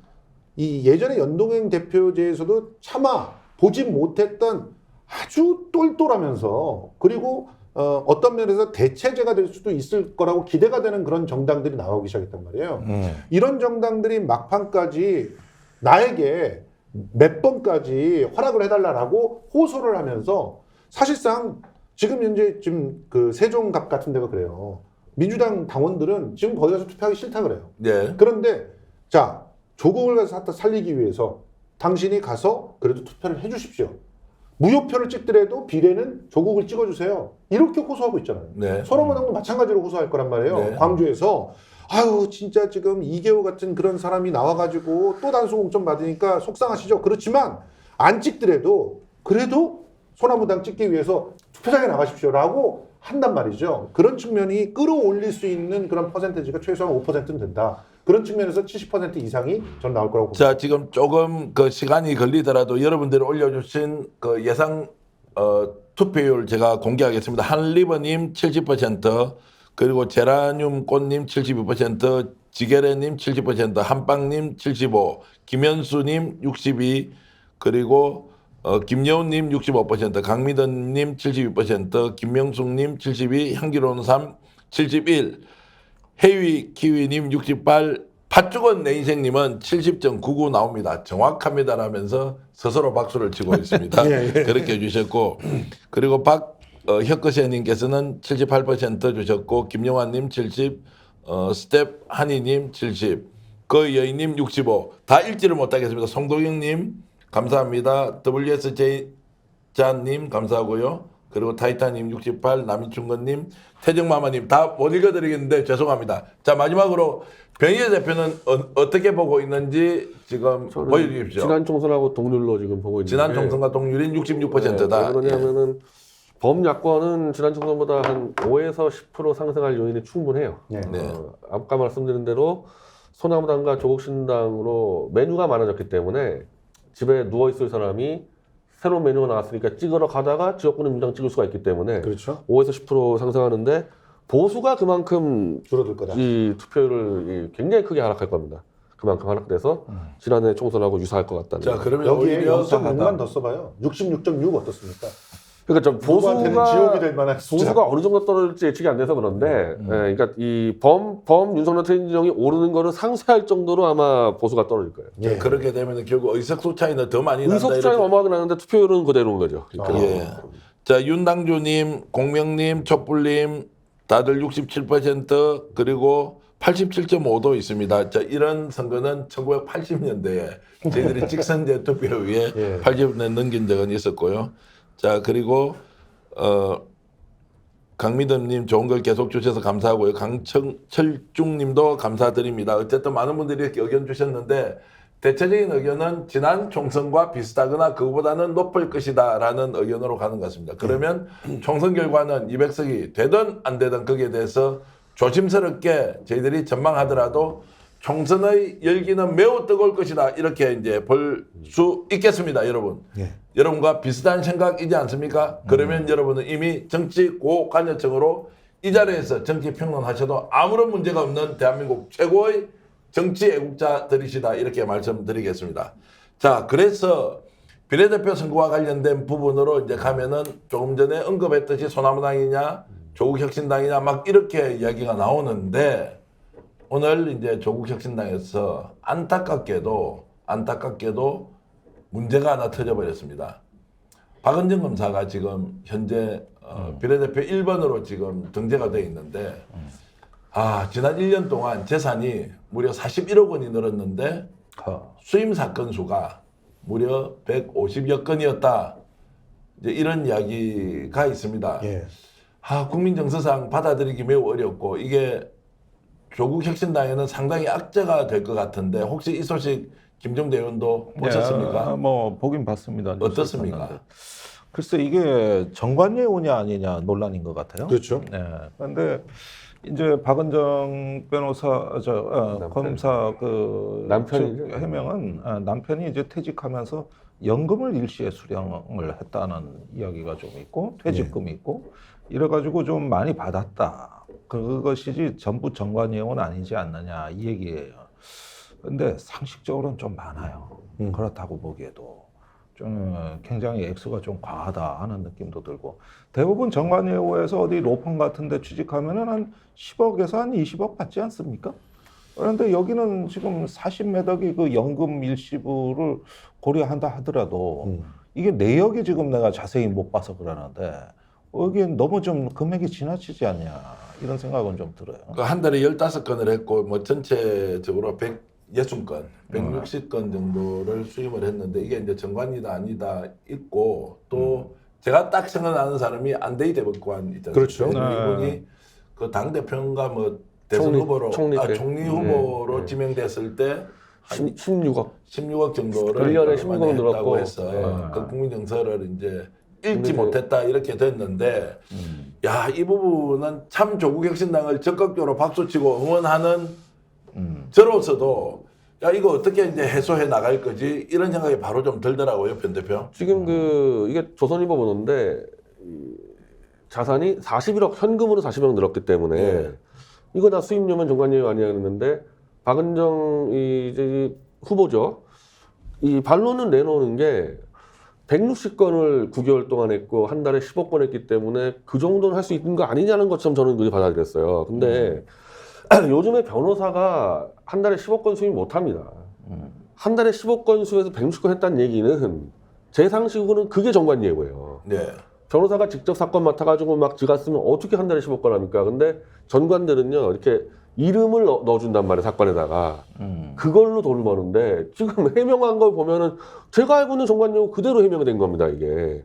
이 예전에 연동형 대표제에서도 차마 보지 못했던 아주 똘똘하면서 그리고 어떤 면에서 대체제가 될 수도 있을 거라고 기대가 되는 그런 정당들이 나오기 시작했단 말이에요. 이런 정당들이 막판까지 나에게 몇 번까지 허락을 해달라고 호소를 하면서 사실상 지금 현재 그 세종갑 같은 데가 그래요. 민주당 당원들은 지금 거기 가서 투표하기 싫다 그래요. 네. 그런데 자 조국을 가서 살리기 위해서 당신이 가서 그래도 투표를 해주십시오. 무효표를 찍더라도 비례는 조국을 찍어주세요. 이렇게 호소하고 있잖아요. 네. 소나무당도 마찬가지로 호소할 거란 말이에요. 네. 광주에서 아유 진짜 지금 이계호 같은 그런 사람이 나와가지고 또 단수 공천 받으니까 속상하시죠. 그렇지만 안 찍더라도 그래도 소나무당 찍기 위해서 투표장에 나가십시오라고 한단 말이죠. 그런 측면이 끌어올릴 수 있는 그런 퍼센테이지가 최소한 5%는 된다. 그런 측면에서 70% 이상이 전 나올 거라고 봅니다. 자, 지금 조금 그 시간이 걸리더라도 여러분들이 올려주신 그 예상 투표율 제가 공개하겠습니다. 한리버님 70%, 그리고 제라늄 꽃님 72%, 지게레님 70%, 한빵님 75%, 김현수님 62%, 그리고 김여운님 65%, 강미던님 72%, 김명숙님 72%, 향기로운3 71%, 해위 키위님 68%, 팥죽은 내 인생님은 70.99 나옵니다. 정확합니다라면서 스스로 박수를 치고 있습니다. 그렇게 해주셨고, 그리고 혁거세님께서는 78% 주셨고, 김영환님 70, 스텝 한이님 70, 그 여인님 65, 다 읽지를 못하겠습니다. 송도경님 감사합니다. WSJ 자님 감사하고요. 그리고 타이타님 68, 남인춘건님, 태정마마님 다 못 읽어드리겠는데 죄송합니다. 자, 마지막으로 변희재 대표는 어떻게 보고 있는지 지금 보여주십시오. 지난 총선하고 동률로 지금 보고 있는데 지난 총선과 동률인 66%다. 왜 그러냐면은 범야권은 지난 총선보다 한 5에서 10% 상승할 요인이 충분해요. 네. 아까 말씀드린 대로 소나무당과 조국신당으로 메뉴가 많아졌기 때문에 집에 누워 있을 사람이 새로운 메뉴가 나왔으니까 찍으러 가다가 지역구는 민주당 찍을 수가 있기 때문에 그렇죠. 5에서 10% 상승하는데 보수가 그만큼 줄어들 거다. 이 투표율을 굉장히 크게 하락할 겁니다. 그만큼 하락돼서 지난해 총선하고 유사할 것 같다는. 자, 그러면 여기에 오히려 0.6만 더 써봐요. 66.6 어떻습니까? 그러니까 좀 누구한테는 지옥이 보수가 될 만한 숫자. 보수가 어느 정도 떨어질지 예측이 안 돼서 그런데, 예, 그러니까 이 범 윤석열 퇴진령이 오르는 거를 상쇄할 정도로 아마 보수가 떨어질 거예요. 예. 그렇게 되면 결국 의석수 차이는 더 많이 난다. 의석 차이 이렇게. 어마하게 나는데 투표율은 그대로인 거죠. 그러니까. 예. 자, 윤당주님, 공명님, 촛불님 다들 67% 그리고 87.5도 있습니다. 자, 이런 선거는 1980년대에 저희들이 직선제 투표에 예. 80년 넘긴 적은 있었고요. 자, 그리고 강미덤님 좋은 걸 계속 주셔서 감사하고요. 강철중님도 감사드립니다. 어쨌든 많은 분들이 이렇게 의견 주셨는데 대체적인 의견은 지난 총선과 비슷하거나 그거보다는 높을 것이다라는 의견으로 가는 것 같습니다. 그러면 총선 결과는 200석이 되든 안 되든 거기에 대해서 조심스럽게 저희들이 전망하더라도 총선의 열기는 매우 뜨거울 것이다. 이렇게 이제 볼 수 있겠습니다, 여러분. 예. 여러분과 비슷한 생각이지 않습니까? 그러면 여러분은 이미 정치 고관여층으로 이 자리에서 정치 평론하셔도 아무런 문제가 없는 대한민국 최고의 정치 애국자들이시다 이렇게 말씀드리겠습니다. 자, 그래서 비례대표 선거와 관련된 부분으로 이제 가면은 조금 전에 언급했듯이 소나무당이냐 조국혁신당이냐 막 이렇게 이야기가 나오는데 오늘 이제 조국혁신당에서 안타깝게도 문제가 하나 터져버렸습니다. 박은정 검사가 지금 현재 비례대표 1번으로 지금 등재가 되어 있는데 지난 1년 동안 재산이 무려 41억 원이 늘었는데 수임 사건 수가 무려 150여 건이었다. 이제 이런 이야기가 있습니다. 예. 국민 정서상 받아들이기 매우 어렵고 이게 조국 혁신당에는 상당히 악재가 될 것 같은데 혹시 이 소식 김정대 의원도 보셨습니까? 뭐 보긴 봤습니다. 뉴스를 어떻습니까? 봤는데. 글쎄 이게 정관예우냐 아니냐 논란인 것 같아요. 그렇죠. 네. 그런데 이제 박은정 변호사 남편. 검사 그 남편이죠. 측 해명은 남편이 이제 퇴직하면서 연금을 일시에 수령을 했다는 이야기가 좀 있고 퇴직금이 있고 이래가지고 좀 많이 받았다. 그것이지 전부 정관예우는 아니지 않느냐 이 얘기예요. 근데 상식적으로는 좀 많아요. 그렇다고 보기에도 좀 굉장히 액수가 좀 과하다 하는 느낌도 들고 대부분 정관예우에서 어디 로펌 같은데 취직하면은 한 10억에서 한 20억 받지 않습니까? 그런데 여기는 지금 40몇 억이 그 연금 일시부를 고려한다 하더라도 이게 내역이 지금 내가 자세히 못 봐서 그러는데 여기엔 너무 좀 금액이 지나치지 않냐 이런 생각은 좀 들어요. 한 달에 15건을 했고 뭐 전체적으로 160건, 160건 정도를 수임을 했는데 이게 이제 정관이다 아니다 있고 또 제가 딱 생각나는 사람이 안대희 대법관 있잖아요. 그렇죠. 이분이 그 당 대표인가 뭐 대선 총리, 후보로 총리 때. 총리 후보로 지명됐을 때 16억. 16억 정도를 1년에 16억 했다고 늘었고. 해서 그 국민 정서를 이제 읽지 근데 못했다 이렇게 됐는데 야, 이 부분은 참 조국혁신당을 적극적으로 박수치고 응원하는 저로서도 야, 이거 어떻게 이제 해소해 나갈 거지 이런 생각이 바로 좀 들더라고요, 변 대표. 지금 이게 조선일보 보는데 이 자산이 41억 현금으로 40억 늘었기 때문에 예. 이거 다 수임료면 정관예우 아니야 했는데 박은정 이제 후보죠. 이 반론은 내놓는 게 160건을 9개월 동안 했고 한 달에 10억 건 했기 때문에 그 정도는 할 수 있는 거 아니냐는 것처럼 저는 그렇게 받아들였어요. 근데 요즘에 변호사가 한 달에 10억 건 수임 못 합니다. 한 달에 10억 건 수에서 160건 했다는 얘기는 제 상식으로는 그게 정관예우예요. 네. 변호사가 직접 사건 맡아가지고 막 지가 쓰면 어떻게 한 달에 10억 건 합니까? 근데 전관들은요, 이렇게 이름을 넣어준단 말이에요, 사건에다가. 그걸로 돈을 버는데, 지금 해명한 걸 보면은, 제가 알고 있는 정관예우 그대로 해명이 된 겁니다, 이게.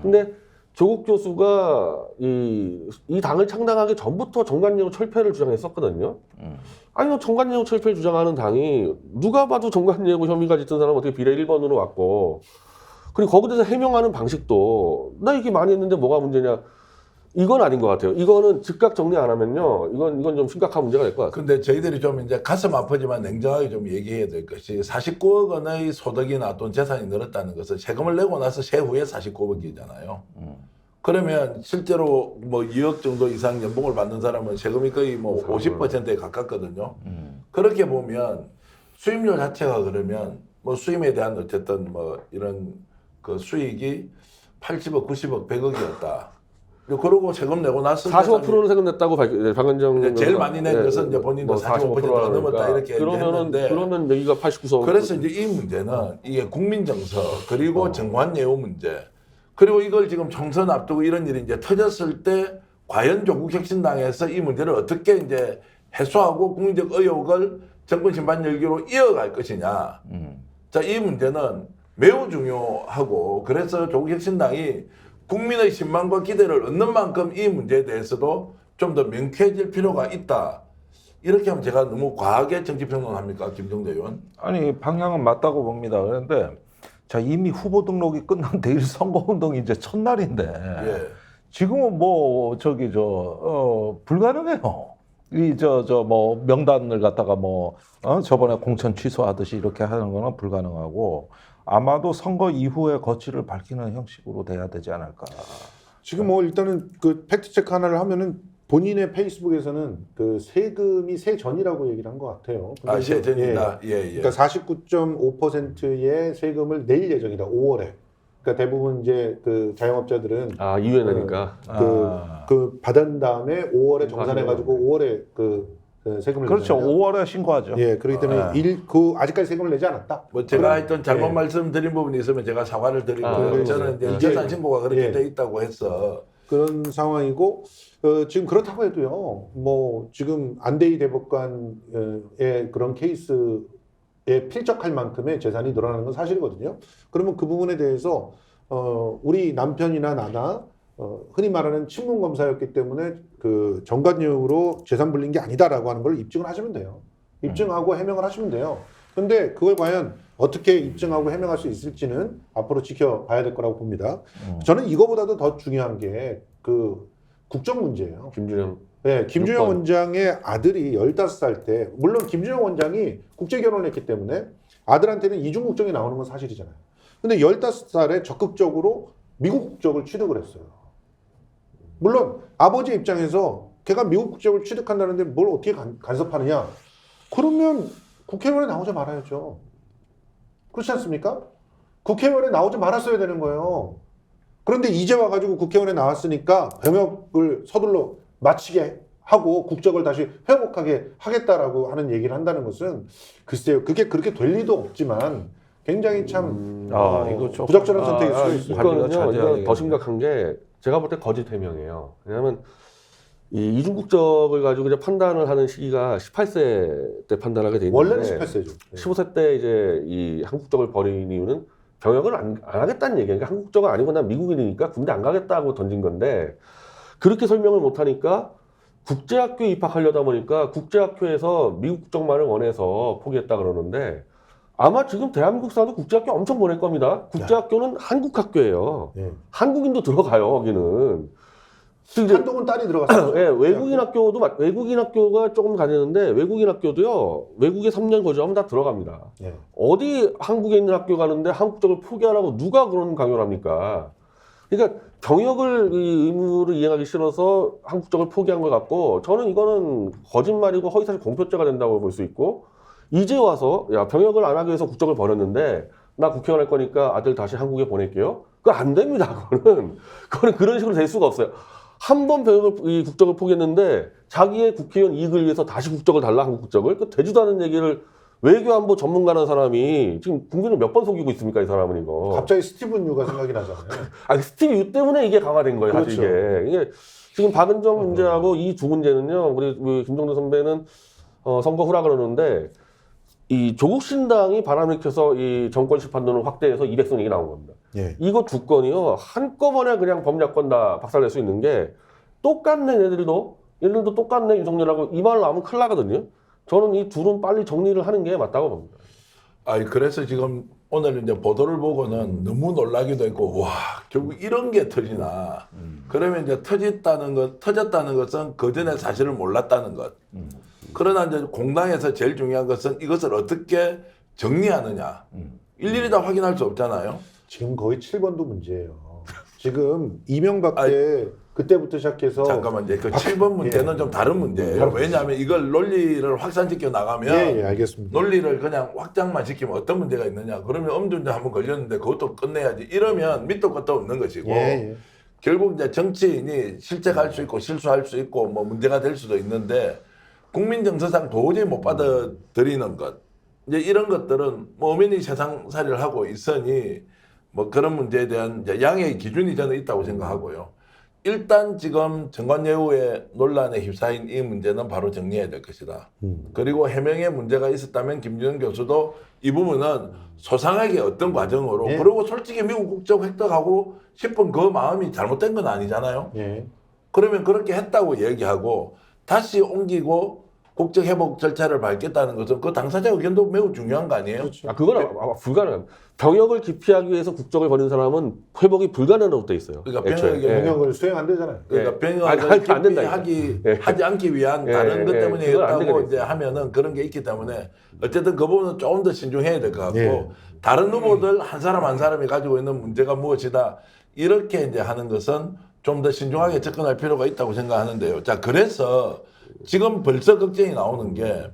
근데 조국 교수가 이 당을 창당하기 전부터 정관예우 철폐를 주장했었거든요. 아니, 뭐 정관예우 철폐를 주장하는 당이 누가 봐도 정관예우 혐의가 짙은 사람은 어떻게 비례 1번으로 왔고, 그리고 거기서 해명하는 방식도 나 이게 많이 했는데 뭐가 문제냐 이건 아닌 것 같아요. 이거는 즉각 정리 안 하면요 이건 좀 심각한 문제가 될 것 같아요. 근데 저희들이 좀 이제 가슴 아프지만 냉정하게 좀 얘기해야 될 것이 49억 원의 소득이나 돈 재산이 늘었다는 것은 세금을 내고 나서 세후에 49억이잖아요. 그러면 실제로 뭐 2억 정도 이상 연봉을 받는 사람은 세금이 거의 뭐 50%에 가깝거든요. 그렇게 보면 수임료 자체가 그러면 뭐 수임에 대한 어쨌든 뭐 이런 그 수익이 80억, 90억, 100억이었다. 그러고 세금 내고 났을 때 45%는 세금 냈다고 박은정 제일 많이 낸 네, 것은 이제 본인도 45%가 넘었다 이렇게 했는데 그러면 여기가 89석. 그래서 이제 이 문제는 이게 국민 정서 그리고 정관 예우 문제 그리고 이걸 지금 총선 앞두고 이런 일이 이제 터졌을 때 과연 조국혁신당에서 이 문제를 어떻게 이제 해소하고 국민적 의혹을 정권 심판 열기로 이어갈 것이냐. 자, 이 문제는 매우 중요하고 그래서 조국혁신당이 국민의 신망과 기대를 얻는 만큼 이 문제에 대해서도 좀 더 명쾌해질 필요가 있다. 이렇게 하면 제가 너무 과하게 정치평론합니까, 김종대 의원? 아니 방향은 맞다고 봅니다. 그런데 자 이미 후보 등록이 끝난 내일 선거운동이 이제 첫날인데 예. 지금은 뭐 저기 불가능해요. 이 뭐 명단을 갖다가 뭐 저번에 공천 취소하듯이 이렇게 하는 거는 불가능하고 아마도 선거 이후에 거취를 밝히는 형식으로 돼야 되지 않을까. 지금 뭐 일단은 그 팩트 체크 하나를 하면은 본인의 페이스북에서는 그 세금이 세전이라고 얘기를 한 것 같아요. 아, 세전이다. 예. 예, 예. 그러니까 49.5%의 세금을 낼 예정이다. 5월에. 그러니까 대부분 이제 그 자영업자들은 2회 내니까. 그 받은 다음에 5월에 정산해가지고 5월에 그 세금을 그렇죠. 내잖아요. 5월에 신고하죠. 예, 그렇기 때문에 아직까지 세금을 내지 않았다. 뭐 제가 하여튼 잘못 예. 말씀드린 부분이 있으면 제가 사과를 드리고 저는 이제 이게- 재산 신고가 그렇게 예. 돼 있다고 해서 그런 상황이고 지금 그렇다고 해도요. 뭐 지금 안대희 대법관의 그런 케이스에 필적할 만큼의 재산이 늘어나는 건 사실이거든요. 그러면 그 부분에 대해서 우리 남편이나 나나 흔히 말하는 친문 검사였기 때문에 그 정관용으로 재산 불린 게 아니다라고 하는 걸 입증을 하시면 돼요. 입증하고 해명을 하시면 돼요. 근데 그걸 과연 어떻게 입증하고 해명할 수 있을지는 앞으로 지켜봐야 될 거라고 봅니다. 저는 이거보다도 더 중요한 게 그 국정 문제예요. 김준영. 네, 김준영 6번. 원장의 아들이 15살 때, 물론 김준영 원장이 국제 결혼을 했기 때문에 아들한테는 이중 국적이 나오는 건 사실이잖아요. 근데 15살에 적극적으로 미국 국적을 취득을 했어요. 물론 아버지 입장에서 걔가 미국 국적을 취득한다는데 뭘 어떻게 간섭하느냐? 그러면 국회의원에 나오지 말아야죠. 그렇지 않습니까? 국회의원에 나오지 말았어야 되는 거예요. 그런데 이제 와가지고 국회의원에 나왔으니까 병역을 서둘러 마치게 하고 국적을 다시 회복하게 하겠다라고 하는 얘기를 한다는 것은 글쎄요, 그게 그렇게 될 리도 없지만 굉장히 참 이거 좀- 부적절한 선택일 수도 있어요. 관리가 이거는요, 잘 돼야 이거 더 되겠네. 심각한 게 제가 볼 때 거짓 해명이에요. 왜냐하면 이 이중국적을 가지고 이제 판단을 하는 시기가 18세 때 판단하게 돼 있는데 원래는 18세죠. 15세 때 이제 이 한국적을 버린 이유는 병역을 안 하겠다는 얘기예요. 그러니까 한국적은 아니고 난 미국인이니까 군대 안 가겠다고 던진 건데 그렇게 설명을 못 하니까 국제학교에 입학하려다 보니까 국제학교에서 미국 국적만을 원해서 포기했다 그러는데 아마 지금 대한민국 사람도 국제학교 엄청 보낼 겁니다. 국제학교는 한국 학교예요. 예. 한국인도 들어가요, 거기는. 그래서 이제 한동훈 딸이 들어갔어요. 예, 외국인 학교도 외국인 학교가 조금 다니는데 외국인 학교도요. 외국에 3년 거주하면 다 들어갑니다. 예. 어디 한국에 있는 학교 가는데 한국적을 포기하라고 누가 그런 강요를 합니까? 그러니까 병역을 이 의무를 이행하기 싫어서 한국적을 포기한 것 같고 저는 이거는 거짓말이고 허위사실 공표죄가 된다고 볼 수 있고 이제 와서 야 병역을 안 하기 위해서 국적을 버렸는데 나 국회의원 할 거니까 아들 다시 한국에 보낼게요. 그거 안 됩니다. 그거는 그런 식으로 될 수가 없어요. 한 번 이 국적을 포기했는데 자기의 국회의원 이익을 위해서 다시 국적을 달라 한국 국적을 그 되지도 않은 얘기를 외교안보 전문가라는 사람이 지금 국민을 몇 번 속이고 있습니까 이 사람은 이거. 갑자기 스티븐 유가 생각이 나잖아요. 스티브 유 때문에 이게 강화된 거예요. 사실 그렇죠. 이게 지금 박은정 문제하고 이 두 문제는요. 우리 김종대 선배는 선거 후라 그러는데 이 조국 신당이 바람을 켜서 이 정권 심판론을 확대해서 200선 얘기 나온 겁니다. 예. 이거 두 건이요 한꺼번에 그냥 범야권 다 박살낼 수 있는 게 똑같네 얘들도 똑같네 윤석열하고 이 말 나오면 큰일 나거든요. 저는 이 둘은 빨리 정리를 하는 게 맞다고 봅니다. 아니 그래서 지금 오늘 이제 보도를 보고는 너무 놀라기도 했고 와 결국 이런 게 터지나 그러면 이제 터졌다는 것은 그 전에 사실을 몰랐다는 것. 그러나 이제 공당에서 제일 중요한 것은 이것을 어떻게 정리하느냐. 일일이 다 확인할 수 없잖아요. 지금 거의 7번도 문제예요. 지금 이명박 때 그때부터 시작해서 잠깐만 이제 그 7번 문제는 좀 다른 문제예요. 왜냐하면 이걸 논리를 확산시켜 나가면 예, 알겠습니다. 논리를 그냥 확장만 시키면 어떤 문제가 있느냐. 그러면 음주운전 한번 걸렸는데 그것도 끝내야지. 이러면 밑도 끝도 없는 것이고 예. 결국 이제 정치인이 실책할 수 있고 실수할 수 있고 뭐 문제가 될 수도 있는데 국민 정서상 도저히 못 받아들이는 것. 이제 이런 것들은 뭐 엄연히 세상살이를 하고 있으니 뭐 그런 문제에 대한 이제 양해의 기준이 저는 있다고 생각하고요. 일단 지금 정관예우의 논란에 휩싸인 이 문제는 바로 정리해야 될 것이다. 그리고 해명에 문제가 있었다면 김준현 교수도 이 부분은 소상하게 어떤 과정으로 예. 그리고 솔직히 미국 국적 획득하고 싶은 그 마음이 잘못된 건 아니잖아요. 예. 그러면 그렇게 했다고 얘기하고 다시 옮기고 국적 회복 절차를 밟겠다는 것은 그 당사자 의견도 매우 중요한 거 아니에요? 그렇죠. 아, 그건 불가능합니다. 병역을 기피하기 위해서 국적을 버린 사람은 회복이 불가능하다고 돼 있어요. 그러니까 애초에. 병역이 병역을 수행 안 되잖아요. 그러니까 예. 병역을 아니, 안 된다니까. 하지 않기 위한 예, 다른 것 예, 때문에 그건 안 했다고 되게 이제 하면은 그런 게 있기 때문에 어쨌든 그 부분은 조금 더 신중해야 될 것 같고 예. 다른 후보들 한 사람 한 사람이 가지고 있는 문제가 무엇이다 이렇게 이제 하는 것은 좀 더 신중하게 접근할 필요가 있다고 생각하는데요. 자, 그래서 지금 벌써 걱정이 나오는 게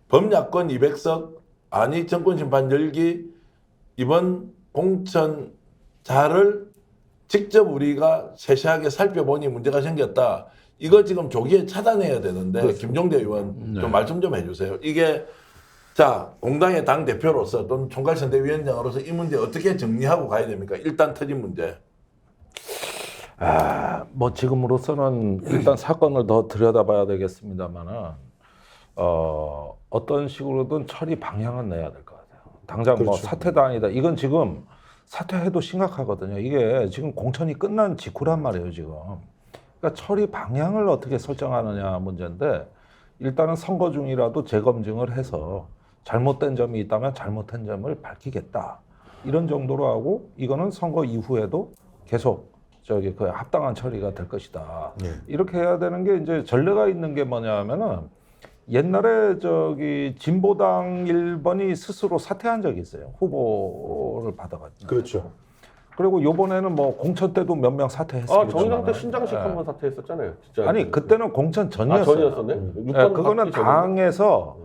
범야권 200석 아니 정권심판 열기 이번 공천자를 직접 우리가 세세하게 살펴보니 문제가 생겼다. 이거 지금 조기에 차단해야 되는데 김종대 의원 좀 말씀 좀 해주세요. 이게 자 공당의 당 대표로서 또는 총괄선대위원장으로서 이 문제 어떻게 정리하고 가야 됩니까? 일단 터진 문제. 뭐 지금으로서는 일단 사건을 더 들여다봐야 되겠습니다만은 어떤 식으로든 처리 방향은 내야 될 것 같아요. 당장 뭐 그렇죠. 사퇴다 아니다. 이건 지금 사퇴해도 심각하거든요. 이게 지금 공천이 끝난 직후란 말이에요, 지금. 그러니까 처리 방향을 어떻게 설정하느냐 문제인데 일단은 선거 중이라도 재검증을 해서 잘못된 점이 있다면 잘못된 점을 밝히겠다. 이런 정도로 하고 이거는 선거 이후에도 계속 그 합당한 처리가 될 것이다. 예. 이렇게 해야 되는 게 이제 전례가 있는 게 뭐냐면은 옛날에 진보당 1번이 스스로 사퇴한 적이 있어요. 후보를 받아가지고. 그렇죠. 그리고 요번에는 뭐 공천 때도 몇 명 사퇴했습니다. 정의당 때 신장식 한번 사퇴했었잖아요. 진짜. 아니 그때는 공천 전이었어요. 전이었었네. 예, 그거는 당에서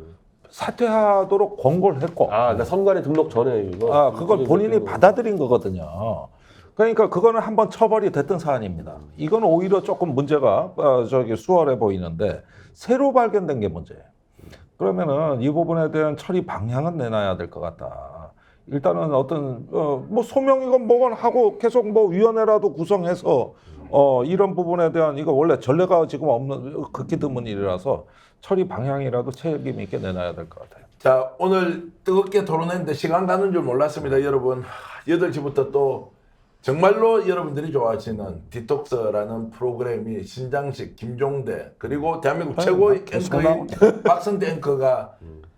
사퇴하도록 권고를 했고, 나 선관위 등록 전에 이거. 그걸 본인이 받아들인 거거든요. 그러니까 그거는 한번 처벌이 됐던 사안입니다. 이건 오히려 조금 문제가 수월해 보이는데 새로 발견된 게 문제예요. 그러면은 이 부분에 대한 처리 방향은 내놔야 될 것 같다. 일단은 어떤 뭐 소명이건 뭐건 하고 계속 뭐 위원회라도 구성해서 이런 부분에 대한 이거 원래 전례가 지금 없는 극히 드문 일이라서 처리 방향이라도 책임 있게 내놔야 될 것 같아요. 자, 오늘 뜨겁게 토론했는데 시간 가는 줄 몰랐습니다, 여러분. 8시부터 또 정말로 여러분들이 좋아하시는 디톡스라는 프로그램이 신장식, 김종대 그리고 대한민국 최고의 앵커인 박성대 앵커가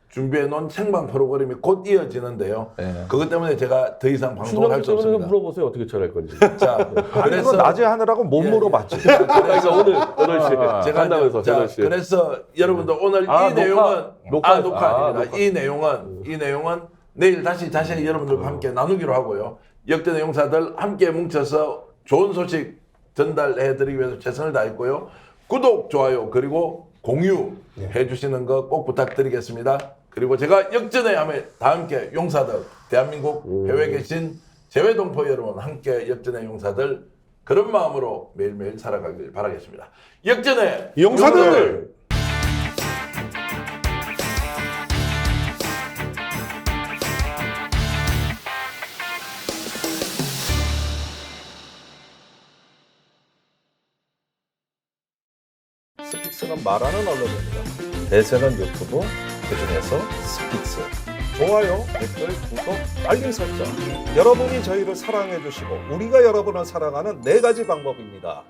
준비해놓은 생방 프로그램이 곧 이어지는데요. 네. 그것 때문에 제가 더 이상 방송을 할 수 신장식 때문에 없습니다. 물어보세요. 어떻게 처리할 건지. 자, 그래서 낮에 하느라고 못 예, 물어봤지. 그러니까 오늘 8시에 제가 한다면서 자, 8시에. 그래서 여러분들 오늘 이 내용은 녹화입니다. 이 내용은 내일 다시 자세히 여러분들과 함께 나누기로 하고요. 역대 용사들 함께 뭉쳐서 좋은 소식 전달해드리기 위해서 최선을 다했고요. 구독, 좋아요 그리고 공유해 주시는 거 꼭 부탁드리겠습니다. 그리고 제가 역전의 함에 다 함께 용사들 대한민국 해외에 계신 재외동포 여러분 함께 역전의 용사들 그런 마음으로 매일매일 살아가길 바라겠습니다. 역전의 용사들! 스픽스는 말하는 언론입니다. 대세는 유튜브, 그중에서 스픽스. 좋아요, 댓글, 구독, 알림 설정. 여러분이 저희를 사랑해 주시고 우리가 여러분을 사랑하는 4가지 방법입니다.